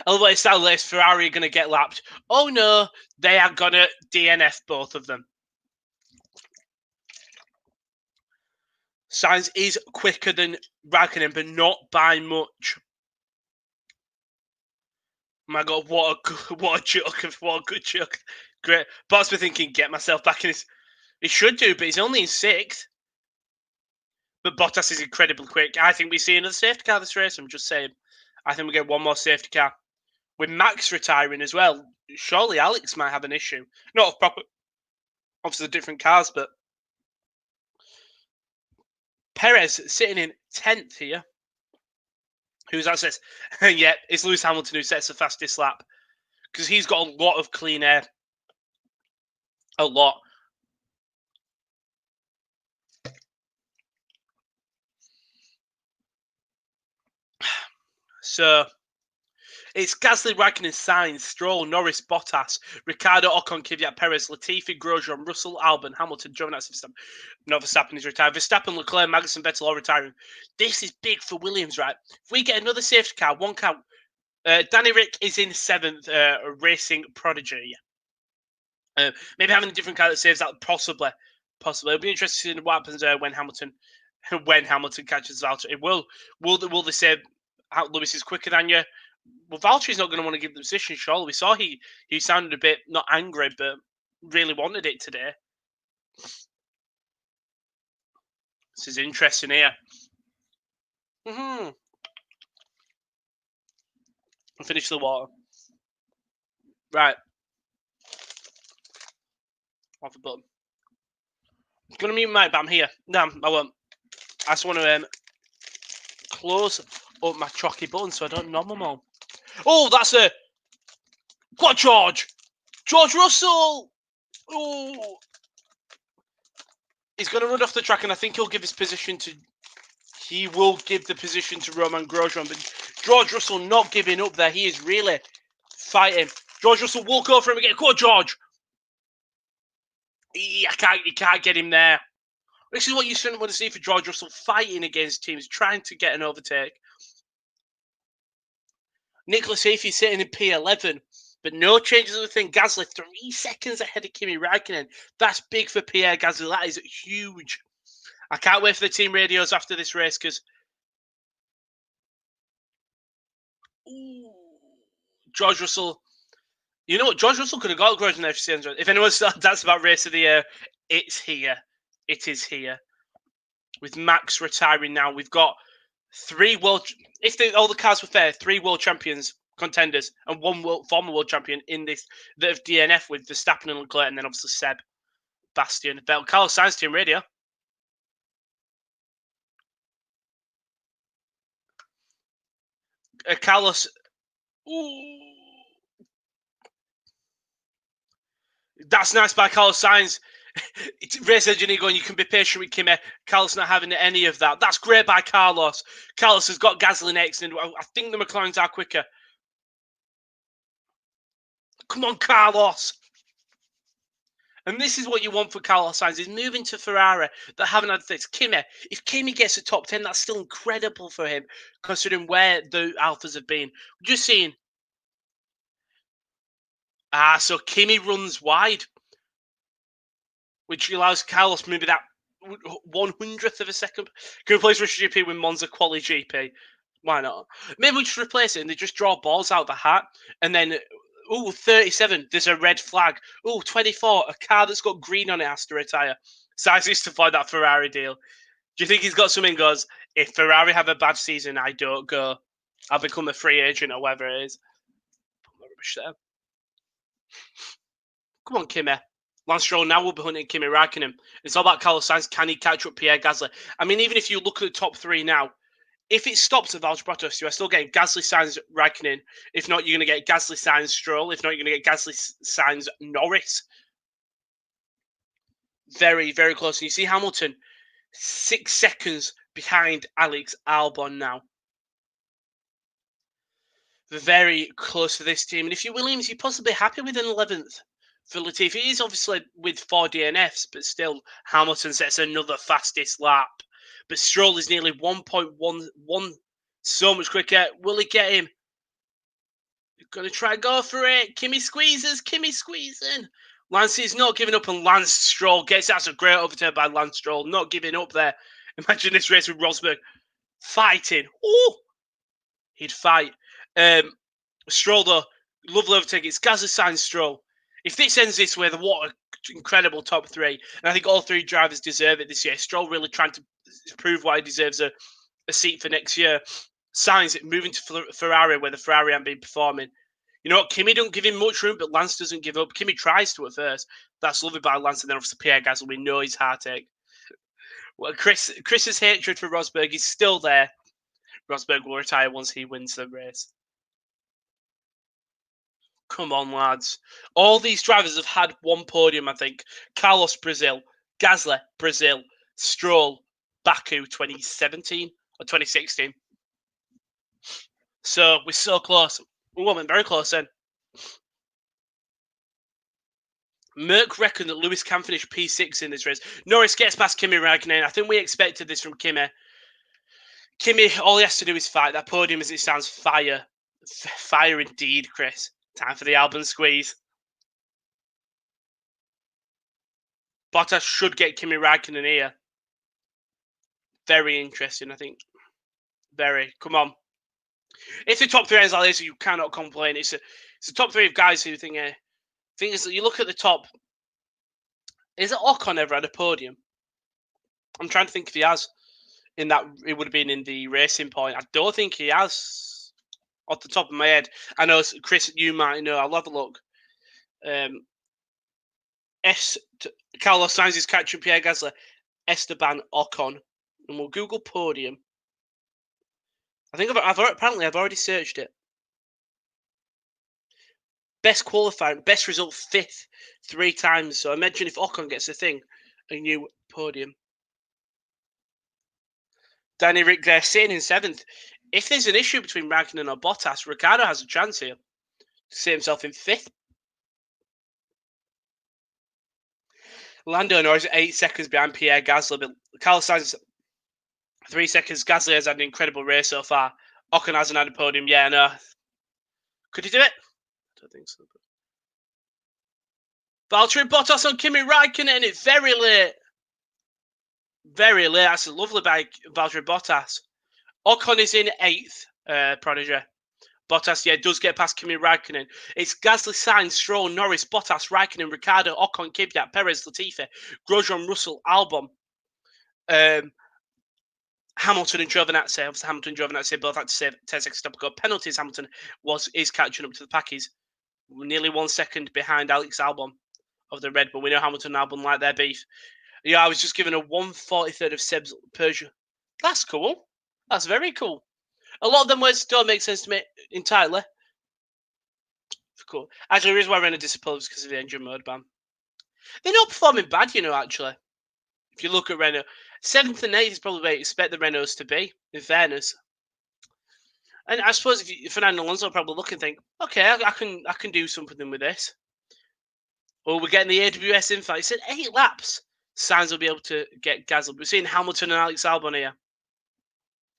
Elevated style race, Ferrari are going to get lapped. Oh no, they are going to DNF both of them. Sainz is quicker than Raikkonen, but not by much. My God, what a joke! What a good joke! Great. Bottas been thinking, get myself back in his. He should do, but he's only in 6th. But Bottas is incredibly quick. I think we see another safety car this race. I'm just saying. I think we get one more safety car. With Max retiring as well, surely Alex might have an issue. Not proper, obviously different cars, but Perez sitting in 10th here. Who's that says? Yeah, it's Lewis Hamilton who sets the fastest lap. Because he's got a lot of clean air. A lot. So, it's Gasly, Raikkonen, Sainz, Stroll, Norris, Bottas, Ricciardo, Ocon, Kvyat, Perez, Latifi, Grosjean, Russell, Albon, Hamilton, Giovinazzi, Verstappen. No, Verstappen is retired. Verstappen, Leclerc, Magnussen, Vettel all retiring. This is big for Williams, right? If we get another safety car, one count. Danny Rick is in 7th, racing prodigy. Maybe having a different car that saves that, possibly. It'll be interesting to see what happens when Hamilton catches Valtteri. Will they say Lewis is quicker than you? Well, Valtteri's not going to want to give the position, surely. We saw he sounded a bit, not angry, but really wanted it today. This is interesting here. Finish the water. Right. Off the button. I'm going to mute my mic, but I'm here. No, I won't. I just want to close up my chalky button so I don't nom them all. Oh, that's a... What, George? George Russell! Oh! He's going to run off the track, and I think he'll give his position to... He will give the position to Romain Grosjean, but George Russell not giving up there. He is really fighting. George Russell will go for him again. Go on, George! You can't get him there. This is what you shouldn't want to see for George Russell, fighting against teams, trying to get an overtake. Nicholas Latifi sitting in P11, but no changes of the thing. Gasly 3 seconds ahead of Kimi Raikkonen. That's big for Pierre Gasly. That is huge. I can't wait for the team radios after this race because George Russell. You know what? George Russell could have got Grosjean there for Sainz. If anyone's started that's about race of the year, it's here. It is here. With Max retiring now, we've got 3 world. If all the cars were fair, 3 world champions contenders and 1 former world champion in this that have DNF with Verstappen and Leclerc, and then obviously Seb, Bastian, Vettel, Carlos Sainz team radio. Carlos. Ooh. That's nice by Carlos Sainz. Race engineer going, you can be patient with Kimi. Carlos not having any of that. That's great by Carlos. Carlos has got Gasly next, and I think the McLarens are quicker. Come on, Carlos. And this is what you want for Carlos Sainz, is moving to Ferrari that haven't had this. Kimi, if Kimi gets a top 10, that's still incredible for him, considering where the Alphas have been. Just seeing. So Kimi runs wide, which allows Carlos maybe that 100th of a second. Can replace Russian GP with Monza Quali GP. Why not? Maybe we just replace it and they just draw balls out of the hat. And then, 37, there's a red flag. 24, a car that's got green on it has to retire. Sainz used to find that Ferrari deal. Do you think he's got something goes, if Ferrari have a bad season, I don't go. I'll become a free agent or whatever it is. Come on, Kimi. Lance Stroll now will be hunting Kimi Raikkonen. It's all about Carlos Sainz. Can he catch up Pierre Gasly? I mean, even if you look at the top three now, if it stops at Valtteri Bottas, you are still getting Gasly, Sainz, Raikkonen. If not, you're going to get Gasly, Sainz, Stroll. If not, you're going to get Gasly, Sainz, Norris. Very, very close. And you see Hamilton 6 seconds behind Alex Albon now. Very close to this team. And if you're Williams, you're possibly happy with an 11th. For Latifi, he's obviously with 4 DNFs, but still Hamilton sets another fastest lap. But Stroll is nearly 1.11, so much quicker. Will he get him? You're going to try and go for it. Kimi squeezes, Kimi squeezing. Lance is not giving up, and Lance Stroll gets that's a great overturn by Lance Stroll, not giving up there. Imagine this race with Rosberg fighting. Oh, he'd fight. Stroll, though, lovely overtake. It's Gasly, Sainz, Stroll. If this ends this way, what an incredible top three. And I think all three drivers deserve it this year. Stroll really trying to prove why he deserves a seat for next year. Sainz moving to Ferrari where the Ferrari haven't been performing. You know what? Kimi don't give him much room, but Lance doesn't give up. Kimi tries to at first. That's lovely by Lance. And then obviously Pierre Gasly, we know his heartache. Well, Chris's hatred for Rosberg is still there. Rosberg will retire once he wins the race. Come on, lads. All these drivers have had one podium, I think. Carlos, Brazil. Gasly, Brazil. Stroll, Baku, 2017 or 2016. So, we're so close. We went very close then. Merck reckon that Lewis can finish P6 in this race. Norris gets past Kimi Raikkonen. I think we expected this from Kimi. Kimi, all he has to do is fight. That podium, as it stands, fire. Fire indeed, Chris. Time for the Albon squeeze. Bottas should get Kimi Raikkonen here. Very interesting, I think. Very. Come on. If the top three ends like this, you cannot complain. It's a top three of guys who think. Thing is that you look at the top. Is it Ocon ever had a podium? I'm trying to think if he has. In that, it would have been in the Racing Point. I don't think he has. Off the top of my head, I know Chris, you might know. I'll have a look. Carlos Sainz is catching Pierre Gasly, Esteban Ocon, and we'll Google podium. I think I've already searched it. Best qualifying, best result 5th 3 times. So imagine if Ocon gets a thing, a new podium. Danny Rick there sitting in 7th. If there's an issue between Raikkonen or Bottas, Ricciardo has a chance here to see himself in 5th. Lando Norris 8 seconds behind Pierre Gasly, but Carlos Sainz 3 seconds. Gasly has had an incredible race so far. Ocon hasn't had a podium. Yeah, no. Could he do it? I don't think so. Valtteri Bottas on Kimi Raikkonen. It's very late. Very late. That's a lovely by Valtteri Bottas. Ocon is in 8th, Prodigy. Bottas, yeah, does get past Kimi Raikkonen. It's Gasly, Sainz, Stroll, Norris, Bottas, Raikkonen, Ricciardo, Ocon, Kvyat, Perez, Latifi, Grosjean, Russell, Albon, Hamilton and Giovinazzi. Obviously, Hamilton and Giovinazzi both had to save 10 seconds stop go. Penalties, Hamilton is catching up to the pack. He's nearly 1 second behind Alex Albon of the Red Bull. We know Hamilton and Albon like their beef. Yeah, I was just given a 1/43 of Seb's Peugeot. That's cool. That's very cool. A lot of them words don't make sense to me entirely. Cool. Actually, the reason why I ran a disappointment is because of the engine mode ban. They're not performing bad, you know, actually. If you look at Renault, 7th and 8th is probably where you expect the Renaults to be, in fairness. And I suppose if Fernando Alonso will probably look and think, okay, I can do something with this. Well, we're getting the AWS info. He said 8 laps. Sainz will be able to get Gasly. We're seeing Hamilton and Alex Albon here.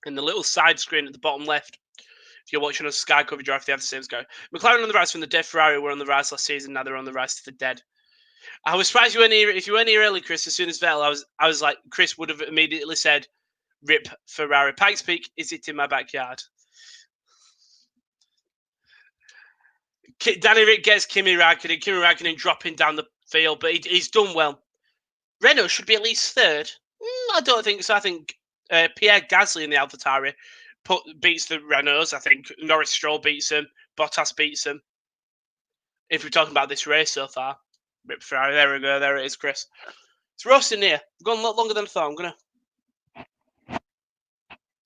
In the little side screen at the bottom left. If you're watching a Sky coverage drive, they have the same Sky. McLaren on the rise from the dead. Ferrari were on the rise last season. Now they're on the rise to the dead. I was surprised you weren't here. If you weren't here early, Chris, as soon as Vettel, I was like, Chris would have immediately said, "Rip Ferrari." Pikes Peak, is it in my backyard? Danny Rick gets Kimi Raikkonen dropping down the field, but he's done well. Renault should be at least third. I don't think so. I think Pierre Gasly in the AlphaTauri beats the Renaults. I think Norris Stroll beats them. Bottas beats them. If we're talking about this race so far. Rip Ferrari, there we go. There it is, Chris. It's roasting here. I've gone a lot longer than I thought. I'm going to...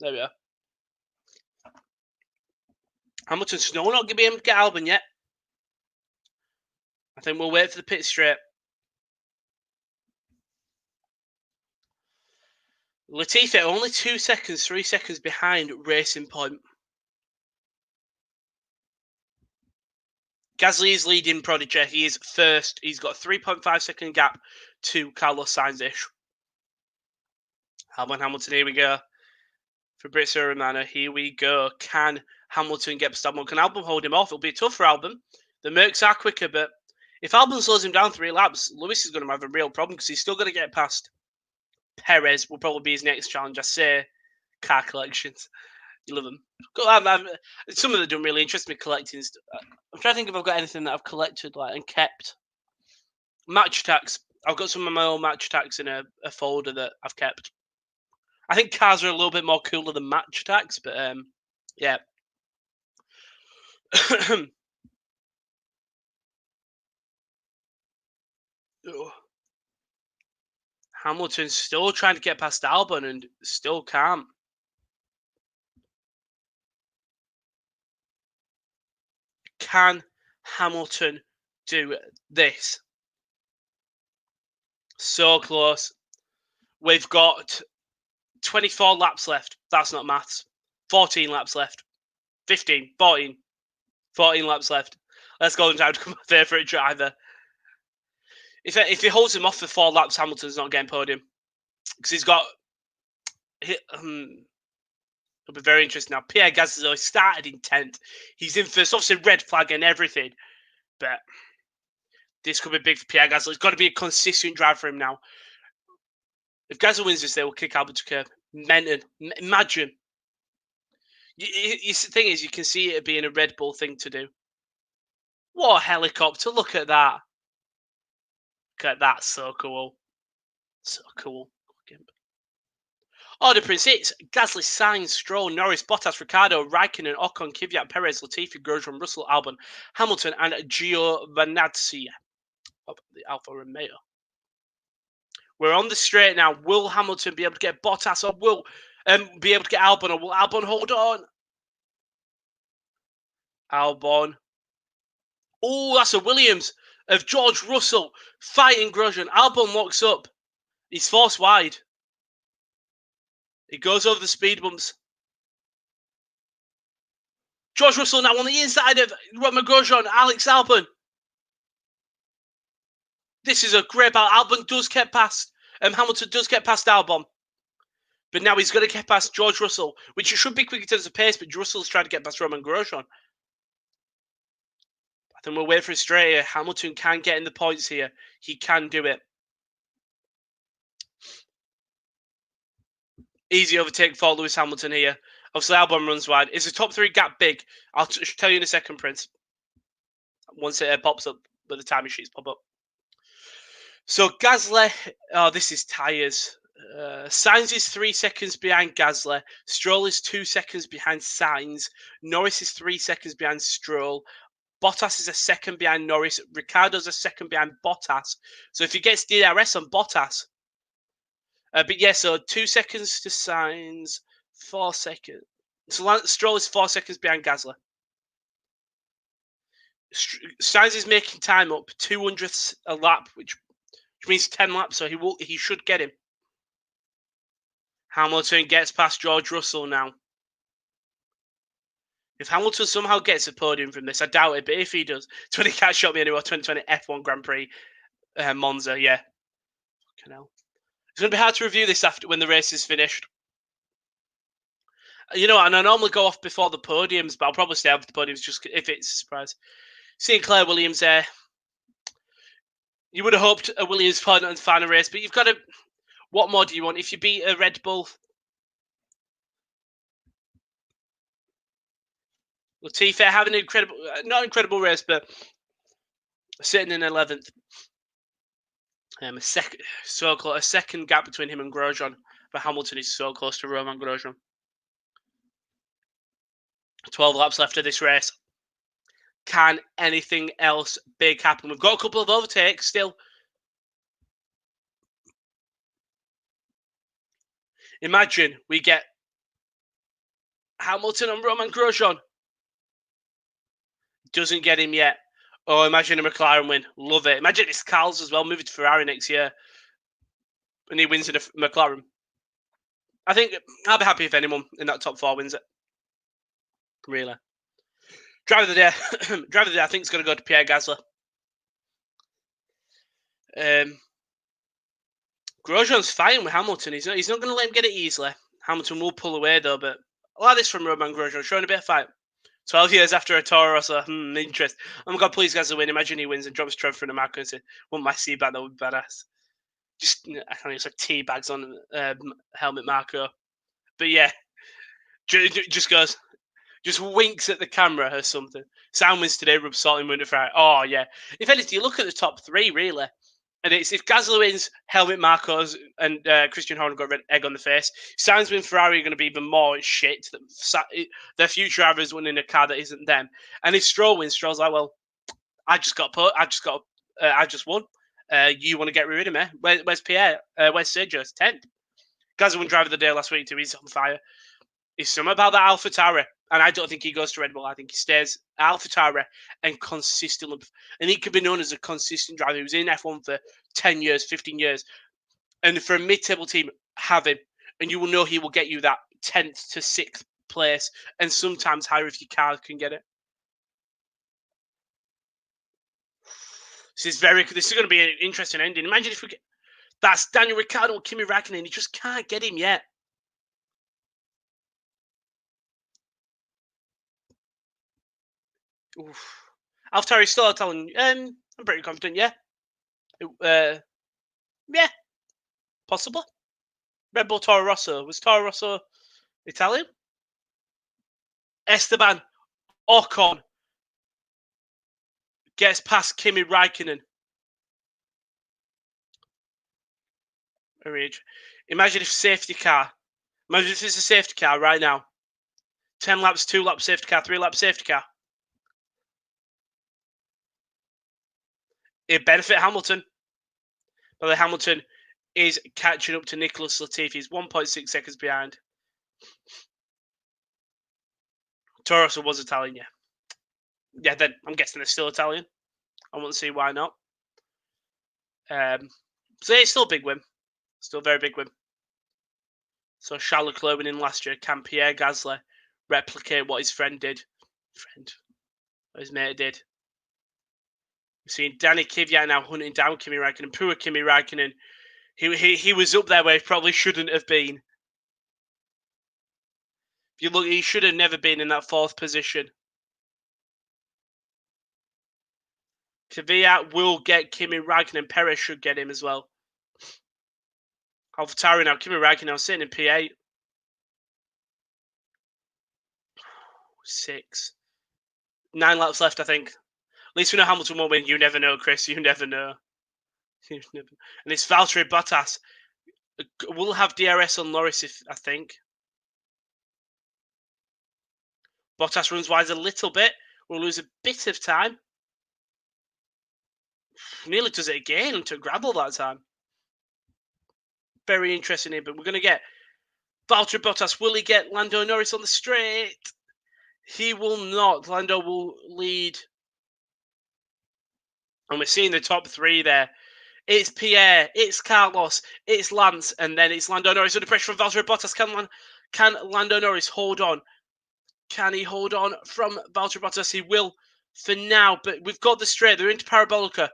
There we go. Hamilton Snow not going to be able to get Albon yet. I think we'll wait for the pit straight. Latifi only 2 seconds, 3 seconds behind Racing Point. Gasly is leading Prodigy. He is first. He's got a 3.5 second gap to Carlos Sainz-ish. Albon Hamilton, here we go. Fabrizio Romano, here we go. Can Hamilton get past Albon? Can Albon hold him off? It'll be tough for Albon. The Mercs are quicker, but if Albon slows him down 3 laps, Lewis is going to have a real problem because he's still going to get past Perez. Will probably be his next challenge. I say car collections. You love them. Some of them don't really interest me collecting stuff. I'm trying to think if I've got anything that I've collected and kept. Match tags. I've got some of my own match tags in a folder that I've kept. I think cars are a little bit more cooler than match tags, but yeah. Hamilton's still trying to get past Albon and still can't. Can Hamilton do this? So close. We've got 24 laps left. That's not maths. 14 laps left. 15, 14. 14 laps left. Let's go down to my favourite driver. If he holds him off for 4 laps, Hamilton's not getting podium. Because he's got... it'll be very interesting now. Pierre Gasly started in 10th. He's in first. Obviously, red flag and everything. But this could be big for Pierre Gasly. It's got to be a consistent drive for him now. If Gasly wins this, they will kick Albon to curb. Imagine. The thing is, you can see it being a Red Bull thing to do. What a helicopter. Look at that. Look at that. So cool. So cool. Order Prince, it's Gasly, Sainz, Stroll, Norris, Bottas, Ricciardo, Raikkonen, Ocon, Kvyat, Perez, Latifi, Grosjean, Russell, Albon, Hamilton, and Giovinazzi of the Alfa Romeo. We're on the straight now. Will Hamilton be able to get Bottas, or will be able to get Albon, or will Albon hold on? Albon. Oh, that's a Williams of George Russell fighting Grosjean. Albon locks up. He's forced wide. He goes over the speed bumps. George Russell now on the inside of Romain Grosjean, Alex Albon. This is a great battle. Albon does get past. Hamilton does get past Albon. But now he's going to get past George Russell, which should be quick in terms of pace, but Russell's trying to get past Romain Grosjean. I think we'll wait for it straight here. Hamilton can get in the points here. He can do it. Easy overtake for Lewis Hamilton here. Obviously, Albon runs wide. Is the top 3 gap big? I'll tell you in a second, Prince. Once it pops up, but the timing sheets pop up. So Gasly, this is tyres. Sainz is 3 seconds behind Gasly. Stroll is 2 seconds behind Sainz. Norris is 3 seconds behind Stroll. Bottas is a second behind Norris. Ricciardo's a second behind Bottas. So if he gets DRS on Bottas, but yeah, so 2 seconds to Sainz, 4 seconds. So Stroll is 4 seconds behind Gasly. Sainz is making time up, 200ths a lap, which which means 10 laps, so he should get him. Hamilton gets past George Russell now. If Hamilton somehow gets a podium from this, I doubt it, but if he does, 20 Cat shot me anyway, 2020 F1 Grand Prix, Monza, yeah. Fucking hell. It's going to be hard to review this after when the race is finished. You know, and I normally go off before the podiums, but I'll probably stay after the podiums just if it's a surprise. Seeing Claire Williams there, you would have hoped a Williams podium and final race, but you've got to. What more do you want? If you beat a Red Bull, Latifi having an incredible, not incredible race, but sitting in 11th. A second gap between him and Grosjean, but Hamilton is so close to Romain Grosjean. 12 laps left of this race. Can anything else big happen? We've got a couple of overtakes still. Imagine we get Hamilton and Romain Grosjean. Doesn't get him yet. Oh, imagine a McLaren win. Love it. Imagine it's Carl's as well, moving to Ferrari next year. And he wins in a McLaren. I think I'll be happy if anyone in that top 4 wins it. Really. Driver of the day. Driver of the day, I think, is going to go to Pierre Gasly. Grosjean's fighting with Hamilton. He's not going to let him get it easily. Hamilton will pull away, though, but I like this from Romain Grosjean. Showing a bit of fight. 12 years after a Toro Rosso. Interest. I'm God, please, Gasly win. Imagine he wins and drops Trevor from the Marco and says, "Want my seat back? That would be badass." Just, I think it's like tea bags on helmet Marco. But yeah, just goes, just winks at the camera or something. Sam wins today, rubs salt in winter Friday. Oh yeah. If anything, you look at the top 3 really, and it's if Gasly wins, helmet Marco's and Christian Horner got red egg on the face. Sainz win, Ferrari are going to be even more shit. Their future driver is winning a car that isn't them. And if Stroll wins, Stroll's like, well, I just won. You want to get rid of me? Where's Pierre? Where's Sergio? It's 10th. Gasly won driver of the day last week too. He's on fire. It's something about that AlphaTauri, and I don't think he goes to Red Bull. I think he stays AlphaTauri and consistently, and he could be known as a consistent driver. He was in F1 for 10 years, 15 years, and for a mid-table team, have him, and you will know he will get you that 10th to 6th place, and sometimes higher if your car can get it. This is going to be an interesting ending. Imagine if we get that's Daniel Ricciardo or Kimi Räikkönen. He just can't get him yet. AlphaTauri still Italian. I'm pretty confident. Yeah. Yeah. Possible. Red Bull Toro Rosso. Was Toro Rosso Italian? Esteban Ocon gets past Kimi Räikkönen. Imagine if safety car. Imagine if it's a safety car right now. 10 laps, 2 lap safety car, 3 lap safety car. It benefit Hamilton. But Hamilton is catching up to Nicholas Latifi. He's 1.6 seconds behind. Toro Rosso was Italian, yeah. Yeah, then I'm guessing they're still Italian. I want to see why not. So it's still a big win. Still a very big win. So Charles Leclerc winning last year. Can Pierre Gasly replicate what his friend did? What his mate did. We've seen Danny Kvyat now hunting down Kimi Räikkönen. Poor Kimi Räikkönen. He was up there where he probably shouldn't have been. If you look, he should have never been in that 4th position. Kvyat will get Kimi Räikkönen. Perez should get him as well. AlphaTauri now. Kimi Räikkönen now sitting in P8. 6. 9 laps left, I think. At least we know Hamilton won't win. You never know, Chris. You never know. And it's Valtteri Bottas. We'll have DRS on Norris, I think. Bottas runs wide a little bit. We'll lose a bit of time. Nearly does it again to gravel that time. Very interesting here, but we're going to get Valtteri Bottas. Will he get Lando Norris on the straight? He will not. Lando will lead. And we're seeing the top 3 there. It's Pierre, it's Carlos, it's Lance, and then it's Lando Norris under pressure from Valtteri Bottas. Can Lando Norris hold on? Can he hold on from Valtteri Bottas? He will for now, but we've got the straight. They're into Parabolica.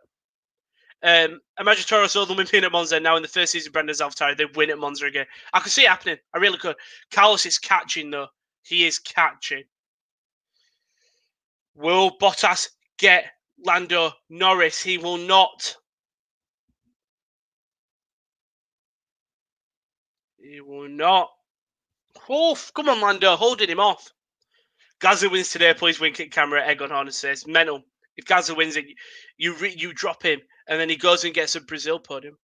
Imagine Toro Soto win at Monza now in the first season. Brendan's AlphaTauri, they win at Monza again. I could see it happening. I really could. Carlos is catching though. He is catching. Will Bottas get Lando Norris? He will not. He will not. Oof, come on, Lando, holding him off. Gasly wins today. Please wink at camera. Egg on Horner says, mental. If Gasly wins it, you drop him, and then he goes and gets a Brazil podium.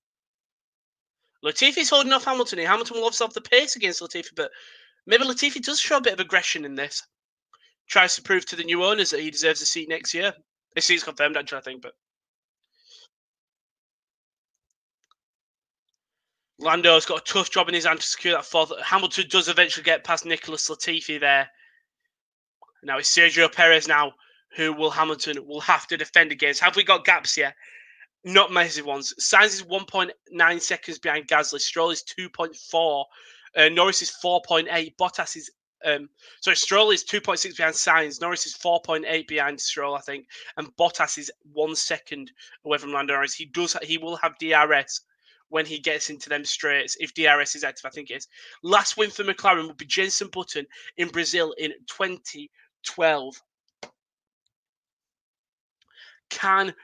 Latifi's holding off Hamilton here. Hamilton loves off the pace against Latifi, but maybe Latifi does show a bit of aggression in this. Tries to prove to the new owners that he deserves a seat next year. The seat's confirmed, actually, I think, but Lando's got a tough job in his hand to secure that fourth. Hamilton does eventually get past Nicholas Latifi there. Now it's Sergio Perez now, who Hamilton will have to defend against. Have we got gaps here? Not massive ones. Sainz is 1.9 seconds behind Gasly. Stroll is 2.4. Norris is 4.8. Bottas is Stroll is 2.6 behind Sainz. Norris is 4.8 behind Stroll, I think, and Bottas is 1 second away from Lando Norris. He will have DRS when he gets into them straights, if DRS is active, I think it is. Last win for McLaren will be Jenson Button in Brazil in 2012. Can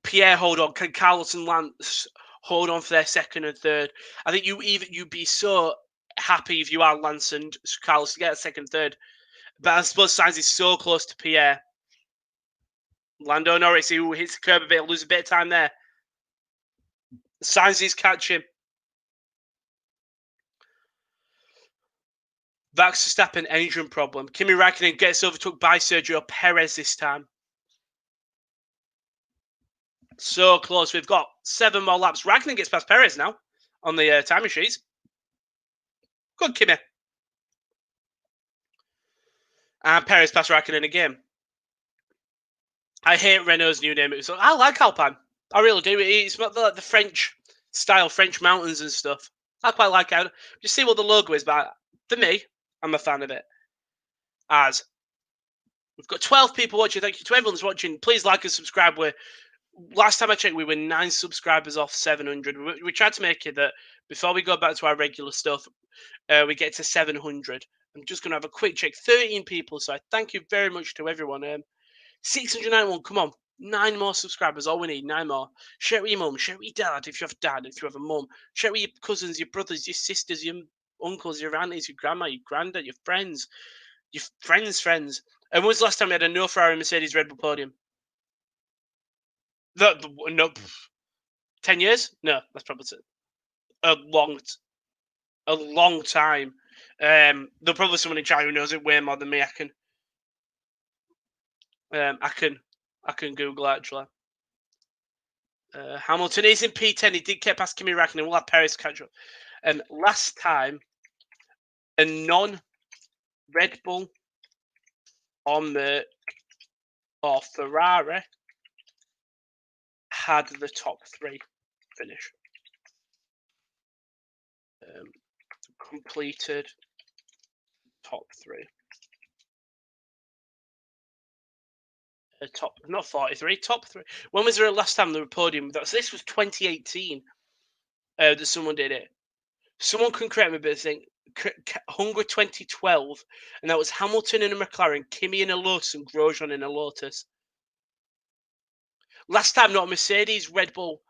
Pierre hold on? Can Carlos and Lance hold on for their second and third? I think you'd be so happy if you are Lance and Carlos to get a second, third. But I suppose Sainz is so close to Pierre. Lando Norris, who hits the curb a bit, lose a bit of time there. Sainz is catching. Max Verstappen engine problem. Kimi Räikkönen gets overtook by Sergio Perez this time. So close. We've got 7 more laps. Räikkönen gets past Perez now on the timing sheets. Good, Kimi. And Perez past Räikkönen again. I hate Renault's new name. I like Alpine. I really do. It's not the French style, French mountains and stuff. I quite like it. Just see what the logo is, but for me, I'm a fan of it. As we've got 12 people watching. Thank you to everyone that's watching. Please like and subscribe. Last time I checked, we were 9 subscribers off 700. We tried to make it that before we go back to our regular stuff, we get to 700. I'm just going to have a quick check. 13 people, so I thank you very much to everyone. 691, come on. 9 more subscribers, all we need, 9 more. Share it with your mum, share it with your dad if you have dad, if you have a mum. Share it with your cousins, your brothers, your sisters, your uncles, your aunties, your grandma, your granddad, your friends, your friends. And when was the last time we had a no Ferrari Mercedes Red Bull podium? No, 10 years? No, that's probably a long time. There'll probably someone in China who knows it way more than me. I can Google actually. Hamilton is in P10. He did get past Kimi Räikkönen. We'll have Perez catch up. Last time, a non-Red Bull or Merc or Ferrari had the top 3 finish. Completed top 3. Not 43, top 3. When was the last time the podium? This was 2018 that someone did it. Someone can correct me, but I think Hungary 2012, and that was Hamilton in a McLaren, Kimi in a Lotus, and Grosjean in a Lotus. Last time, not a Mercedes Red Bull.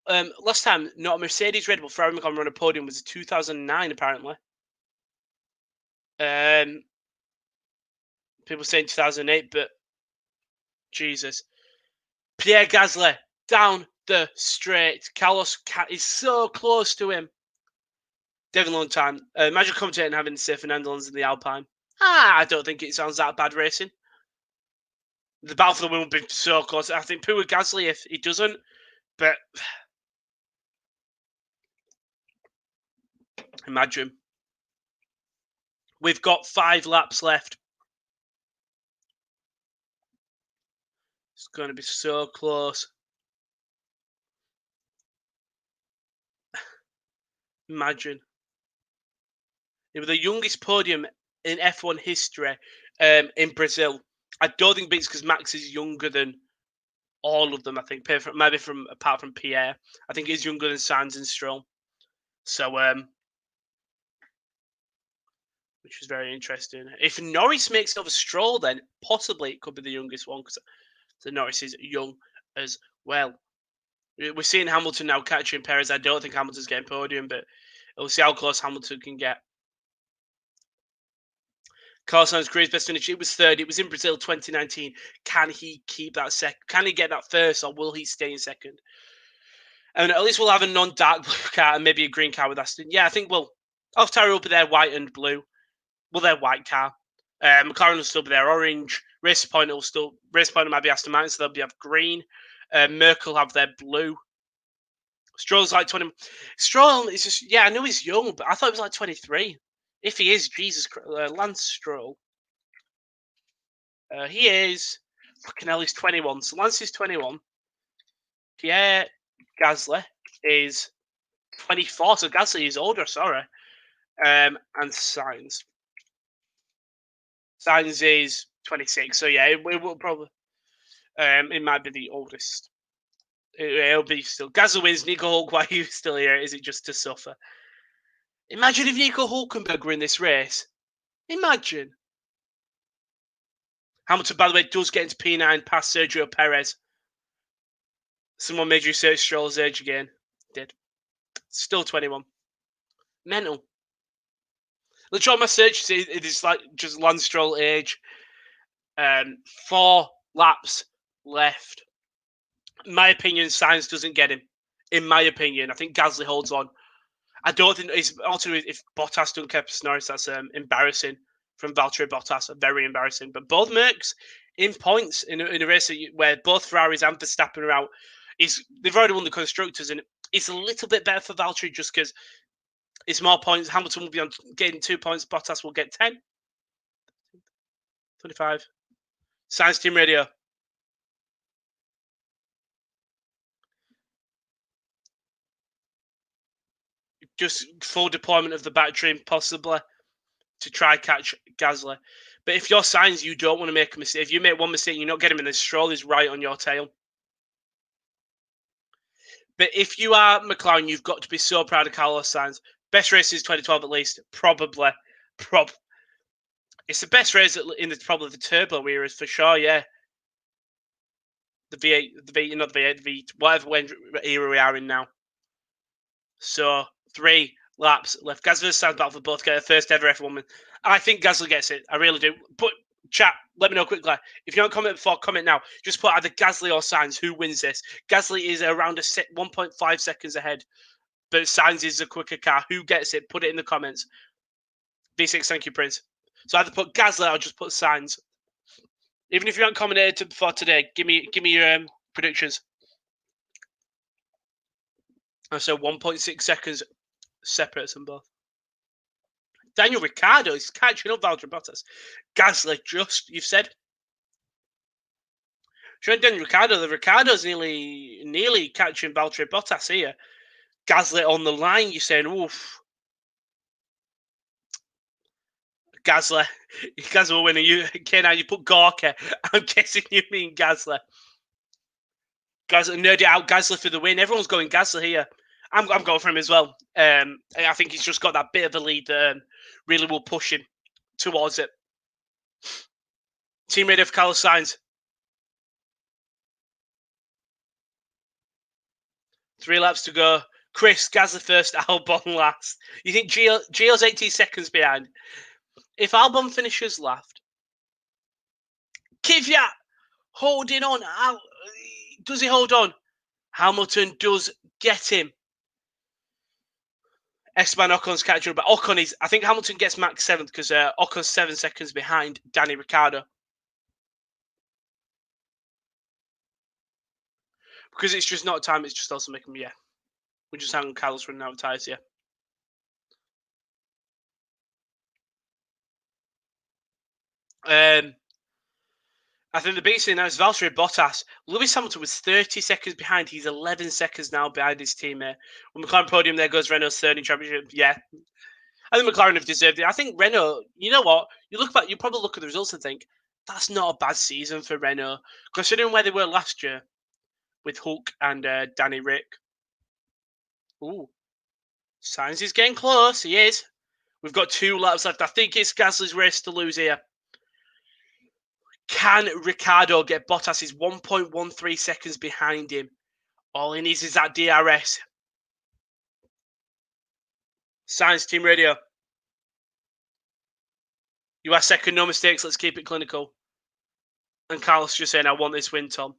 Last time, not a Mercedes Red Bull Ferrari McLaren on a podium was 2009, apparently. People saying 2008, but Jesus. Pierre Gasly down the straight. Carlos is so close to him. Devin long time. Imagine commentating having to say Fernando in the Alpine. I don't think it sounds that bad racing. The battle for the win will be so close. I think poor Gasly if he doesn't, but imagine. We've got 5 laps left. It's going to be so close. Imagine. It was the youngest podium in F1 history in Brazil. I don't think it's because Max is younger than all of them. I think maybe apart from Pierre, I think he's younger than Sainz and Stroll. So, which is very interesting. If Norris makes it over Stroll, then possibly it could be the youngest one because the Norris is young as well. We're seeing Hamilton now catching Perez. I don't think Hamilton's getting podium, but we'll see how close Hamilton can get. Carlos Sainz's career's best finish. It was third. It was in Brazil 2019. Can he keep that second? Can he get that first, or will he stay in second? And at least we'll have a non-dark blue car and maybe a green car with Aston. Yeah, I think we'll. AlphaTauri will be there, white and blue. Well, their white car. McLaren will still be there, orange. Race Point might be Aston Martin, so they'll have green. Merc will have their blue. Stroll's like 20. Stroll is just, I know he's young, but I thought he was like 23. If he is, Jesus Christ, Lance Stroll. He is, fucking hell, he's 21. So Lance is 21. Pierre Gasly is 24. So Gasly is older, sorry. And Sainz. Sainz is 26. So yeah, it will probably, it might be the oldest. It'll be still. Gasly wins. Nico Hulk, why are you still here? Is it just to suffer? Imagine if Nico Hulkenberg were in this race. Imagine. Hamilton, by the way, does get into P9 past Sergio Perez. Someone made you search Stroll's age again. Did. Still 21. Mental. Look at my search. It is like just Lance Stroll age. 4 laps left. In my opinion, Sainz doesn't get him. In my opinion, I think Gasly holds on. I don't think it's also if Bottas don't keep Norris, that's embarrassing from Valtteri Bottas, very embarrassing. But both Mercs in points in a race where both Ferraris and Verstappen are out, they've already won the constructors, and it's a little bit better for Valtteri just because it's more points. Hamilton will be on getting 2 points. Bottas will get 10. 25. Science Team Radio. Just full deployment of the battery, possibly, to try catch Gasly. But if you're Sainz, you don't want to make a mistake. If you make one mistake, you're not getting him, and the Stroll is right on your tail. But if you are McLaren, you've got to be so proud of Carlos Sainz. Best race is 2012 at least, probably. It's the best race in probably the turbo era for sure. Yeah, the V8, not the V8, the V, whatever era we are in now. So 3 laps left. Gasly stands battle for both get the first ever F1 win. I think Gasly gets it. I really do. But chat, let me know quickly. If you don't comment before, comment now. Just put either Gasly or Sainz. Who wins this? Gasly is around 1.5 seconds ahead, but Sainz is a quicker car. Who gets it? Put it in the comments. V6, thank you, Prince. So either put Gasly or just put Sainz. Even if you haven't commented before today, give me your predictions. So 1.6 seconds separates them both. Daniel Ricciardo is catching up Valtteri Bottas. Gasly you've said. Showing Daniel Ricciardo, the Ricciardo's nearly catching Valtteri Bottas here. Gasly on the line, you're saying, oof. Gasly will win. Now you put Gorka. I'm guessing you mean Gasly. Gasly, nerd it out. Gasly for the win. Everyone's going Gasly here. I'm going for him as well. I think he's just got that bit of a lead that really will push him towards it. Team radio for Carlos Sainz. 3 laps to go. Chris, Gasly first, Albon last. You think Gio's 18 seconds behind? If Albon finishes last, Kvyat holding on. Does he hold on? Hamilton does get him. Esteban Ocon's catching up, but I think Hamilton gets max 7th because Ocon's 7 seconds behind Danny Ricciardo. Because it's just not time, it's just also making me, we're just having Carlos running out of tyres, I think the biggest thing now is Valtteri Bottas. Lewis Hamilton was 30 seconds behind. He's 11 seconds now behind his teammate. On the McLaren podium, there goes Renault's third in championship. Yeah, I think McLaren have deserved it. I think Renault, you know what? You probably look at the results and think, that's not a bad season for Renault, considering where they were last year with Hulk and Danny Rick. Ooh, Sainz is getting close. He is. We've got 2 laps left. I think it's Gasly's race to lose here. Can Ricciardo get Bottas? He's 1.13 seconds behind him. All he needs is that DRS. Sainz, team radio. You are second, no mistakes. Let's keep it clinical. And Carlos just saying, I want this win, Tom.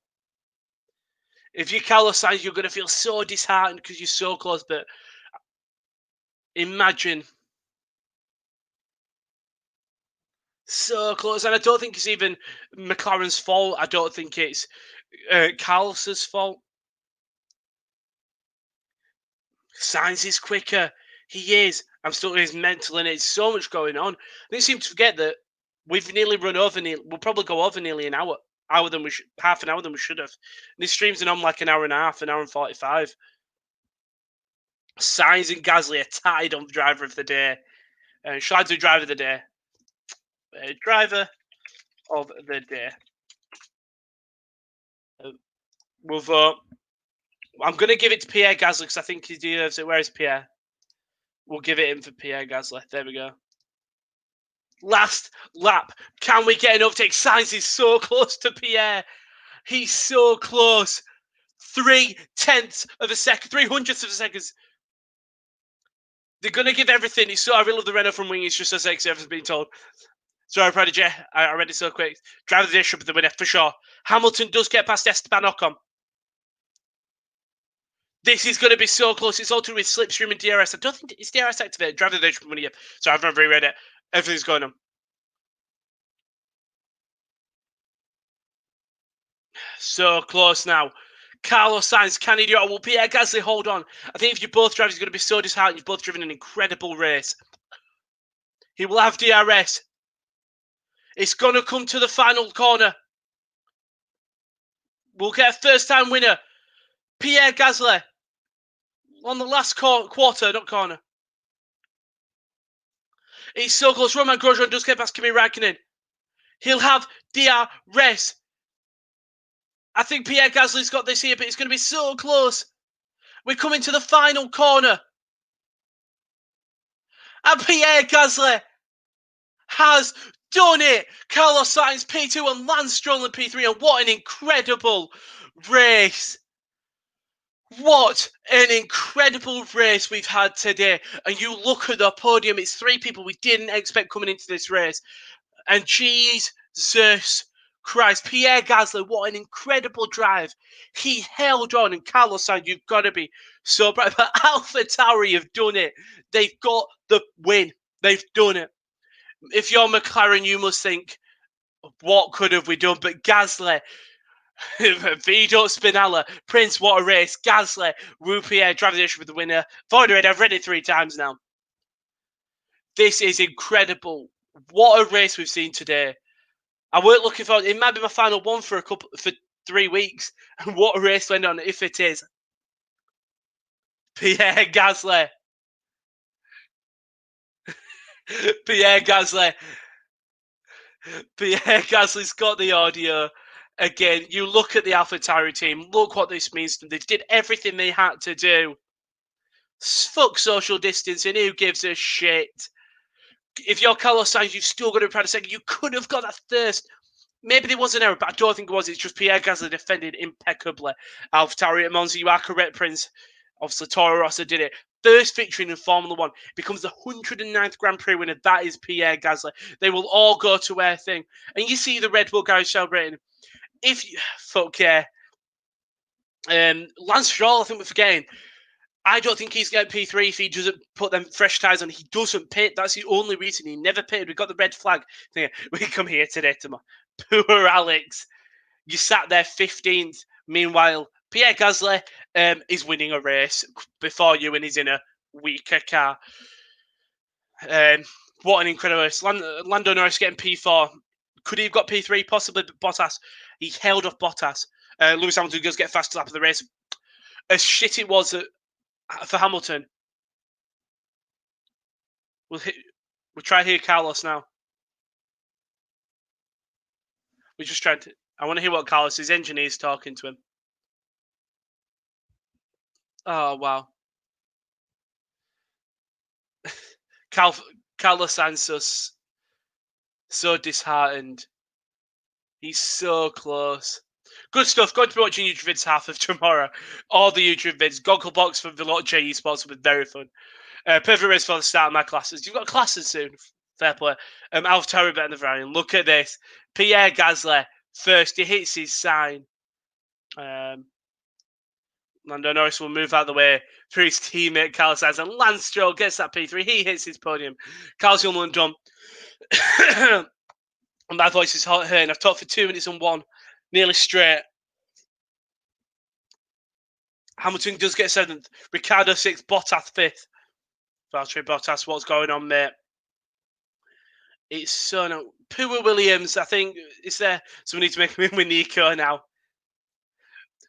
If you're Carlos Sainz, you're going to feel so disheartened because you're so close. But imagine. So close. And I don't think it's even McLaren's fault. I don't think it's Carlos's fault. Sainz is quicker. He is. I'm still his mental in it. It's so much going on. They seem to forget that we've nearly run over. We'll probably go over nearly an hour than we should, half an hour than we should have. And this stream's been on like an hour and a half, an hour and 45. Sainz and Gasly are tied on driver of the day. Shall I do driver of the day? Driver of the day. We'll vote. I'm going to give it to Pierre Gasly because I think he deserves it. Where is Pierre? We'll give it in for Pierre Gasly. There we go. Last lap. Can we get an uptake? Sainz is so close to Pierre. He's so close. 3/10 of a second. 300ths of a second. They're going to give everything. I really love the Renault from wing. It's just so sexy. I've been told. Sorry, Prodigy. I read it so quick. Driver of the day should be the winner for sure. Hamilton does get past Esteban Ocon. This is going to be so close. It's all to do with slipstream and DRS. I don't think it's DRS activated. Driver of the day should be winning. So I've never reread it. Everything's going on. So close now. Carlos Sainz, can he do it? Will Pierre Gasly hold on? I think if you both drivers, he's going to be so disheartened. You've both driven an incredible race. He will have DRS. It's going to come to the final corner. We'll get a first-time winner. Pierre Gasly. On the last quarter, not corner. It's so close. Romain Grosjean does get past Kimi Räikkönen. He'll have DRS. I think Pierre Gasly's got this here, but it's going to be so close. We're coming to the final corner. And Pierre Gasly has done it. Carlos Sainz P2 and Lance Stroll in P3. And what an incredible race. What an incredible race we've had today. And you look at the podium, it's 3 people we didn't expect coming into this race. And Jesus Christ, Pierre Gasly, what an incredible drive. He held on, and Carlos Sainz, you've got to be so proud. But AlphaTauri have done it. They've got the win. They've done it. If you're McLaren, you must think, what could have we done? But Gasly, Vito Spinella, Prince, what a race. Gasly, Pierre, driving the issue with the winner. Voidred, I've read it 3 times now. This is incredible. What a race we've seen today. I weren't looking for it. Might be my final one for 3 weeks. And what a race went on if it is. Pierre Gasly. Pierre Gasly. Pierre Gasly's got the audio. Again, you look at the AlphaTauri team. Look what this means to them. They did everything they had to do. Fuck social distancing. Who gives a shit? If you're Carlos Sainz, you've still got to be proud of second. You could have got that thirst. Maybe there was an error, but I don't think it was. It's just Pierre Gasly defended impeccably. AlphaTauri at Monza, you are correct, Prince. Obviously, Toro Rosso did it. First victory in Formula 1. Becomes the 109th Grand Prix winner. That is Pierre Gasly. They will all go to their thing. And you see the Red Bull guys celebrating. Fuck yeah. Lance Stroll, I think we're forgetting. I don't think he's getting P3 if he doesn't put them fresh tyres on. He doesn't pit. That's the only reason he never pitted. We got the red flag. We come here today, tomorrow. Poor Alex. You sat there 15th. Meanwhile, Pierre Gasly is winning a race before you, and he's in a weaker car. What an incredible race. Lando Norris getting P4. Could he have got P3? Possibly, but Bottas, he held off Bottas. Lewis Hamilton does get fastest lap of the race. As shit it was for Hamilton. We'll try to hear Carlos now. We're just trying to. I want to hear what Carlos' engineer's talking to him. Oh, wow. Carlos Sainz so disheartened. He's so close. Good stuff. Going to be watching YouTube vids half of tomorrow. All the YouTube vids. Gogglebox for Vlog JE Sports will be very fun. Perfect race for the start of my classes. You've got classes soon. Fair play. AlphaTauri better than Ferrari. Look at this. Pierre Gasly first. He hits his sign. Lando Norris will move out of the way through his teammate Carlos Sainz, and Lance Stroll gets that P3. He hits his podium. Carlos Gilman done. And my voice is hurting. I've talked for 2 minutes and 1, nearly straight. Hamilton does get 7th. Ricciardo 6th. Bottas 5th. Valtteri Bottas, what's going on, mate? It's so no. Poor Williams, I think, is there. So we need to make him in with Nico now.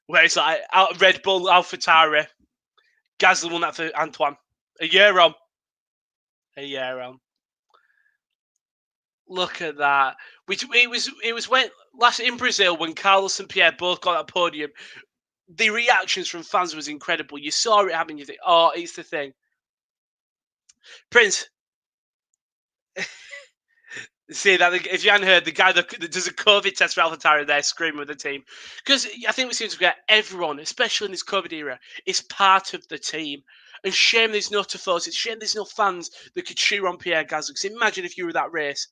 Where it's like Red Bull, AlphaTauri. Gasly won that for Antoine. A year on. Look at that. It was when last in Brazil when Carlos and Pierre both got that podium. The reactions from fans was incredible. You saw it happen. You think, oh, it's the thing. Prince. See that if you hadn't heard, the guy that does a COVID test for AlphaTauri there screaming with the team, because I think we seem to get everyone, especially in this COVID era, is part of the team. And shame there's no Tifos. It's shame there's no fans that could cheer on Pierre Gasly. Because imagine if you were that race.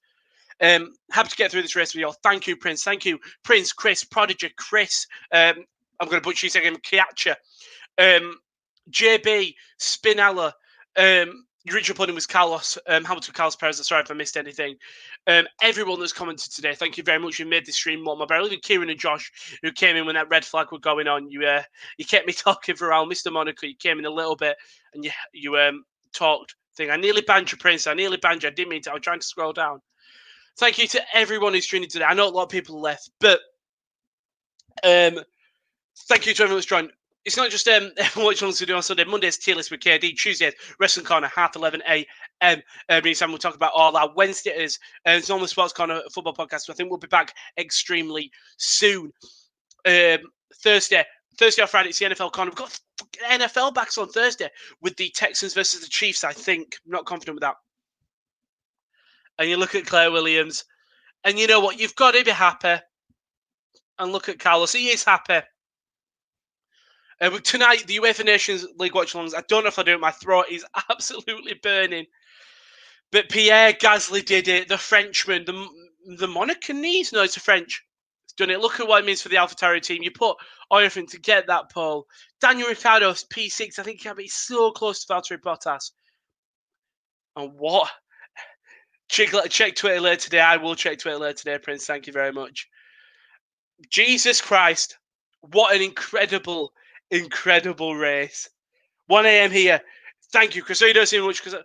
Happy to get through this race with you all. Thank you, Prince. Thank you, Prince, Chris, Prodigy, Chris. I'm going to butcher his name, Kiacha, JB, Spinella. Your original opponent was Carlos, Hamilton, Carlos Perez. Sorry if I missed anything. Everyone that's commented today, thank you very much. You made this stream more better. Even Kieran and Josh, who came in when that red flag was going on. You kept me talking for a while. Mr. Monaco, you came in a little bit and you talked thing. I nearly banned you, Prince. I nearly banned you. I didn't mean to. I was trying to scroll down. Thank you to everyone who's tuning in today. I know a lot of people left, but thank you to everyone that's joined. It's not just what you want to do on Sunday. Monday's tier list with KD. Tuesdays, Wrestling Corner, 11:30 a.m. Meantime, we'll talk about all our Wednesdays. It's normal Sports Corner football podcast. So I think we'll be back extremely soon. Thursday or Friday, it's the NFL Corner. We've got NFL backs on Thursday with the Texans versus the Chiefs, I think. I'm not confident with that. And you look at Claire Williams, and you know what? You've got to be happy. And look at Carlos. He is happy. Tonight, the UEFA Nations League watch-alongs. I don't know if I do it. My throat is absolutely burning. But Pierre Gasly did it. The Frenchman, the Monacanese. No, it's a French. He's done it. Look at what it means for the AlphaTauri team. You put Oyerfin to get that pole. Daniel Ricciardo, P6. I think he can be so close to Valtteri Bottas. And what? Check Twitter later today. I will check Twitter later today, Prince. Thank you very much. Jesus Christ. What an incredible race. 1 a.m. here. Thank you, Chris. So you don't see much because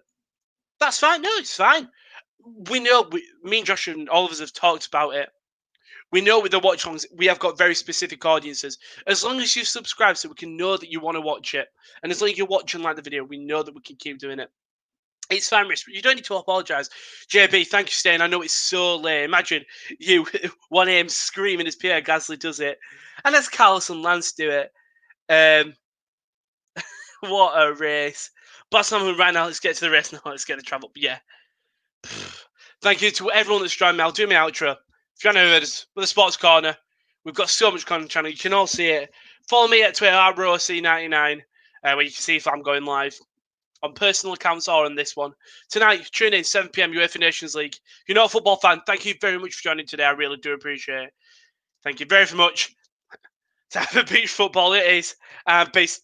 that's fine. No, it's fine. We know, me and Josh and all of us have talked about it. We know with the watch-alongs, we have got very specific audiences. As long as you subscribe so we can know that you want to watch it. And as long as you're watching like the video, we know that we can keep doing it. It's fine, Rich. You don't need to apologise. JB, thank you for staying. I know it's so late. Imagine you, 1 a.m. screaming as Pierre Gasly does it. And as Carlos and Lance do it. What a race. But right now, let's get to the race now. Let's get the travel. Yeah. Thank you to everyone that's joined me. I'll do my outro. If you haven't heard us, with the Sports Corner, we've got so much content on the channel. You can all see it. Follow me at Twitter, @RoC99, where you can see if I'm going live on personal accounts or on this one. Tonight, tune in, 7 p.m. UEFA Nations League. If you're not a football fan, thank you very much for joining today. I really do appreciate it. Thank you very much. Time for beach football it is. Peace.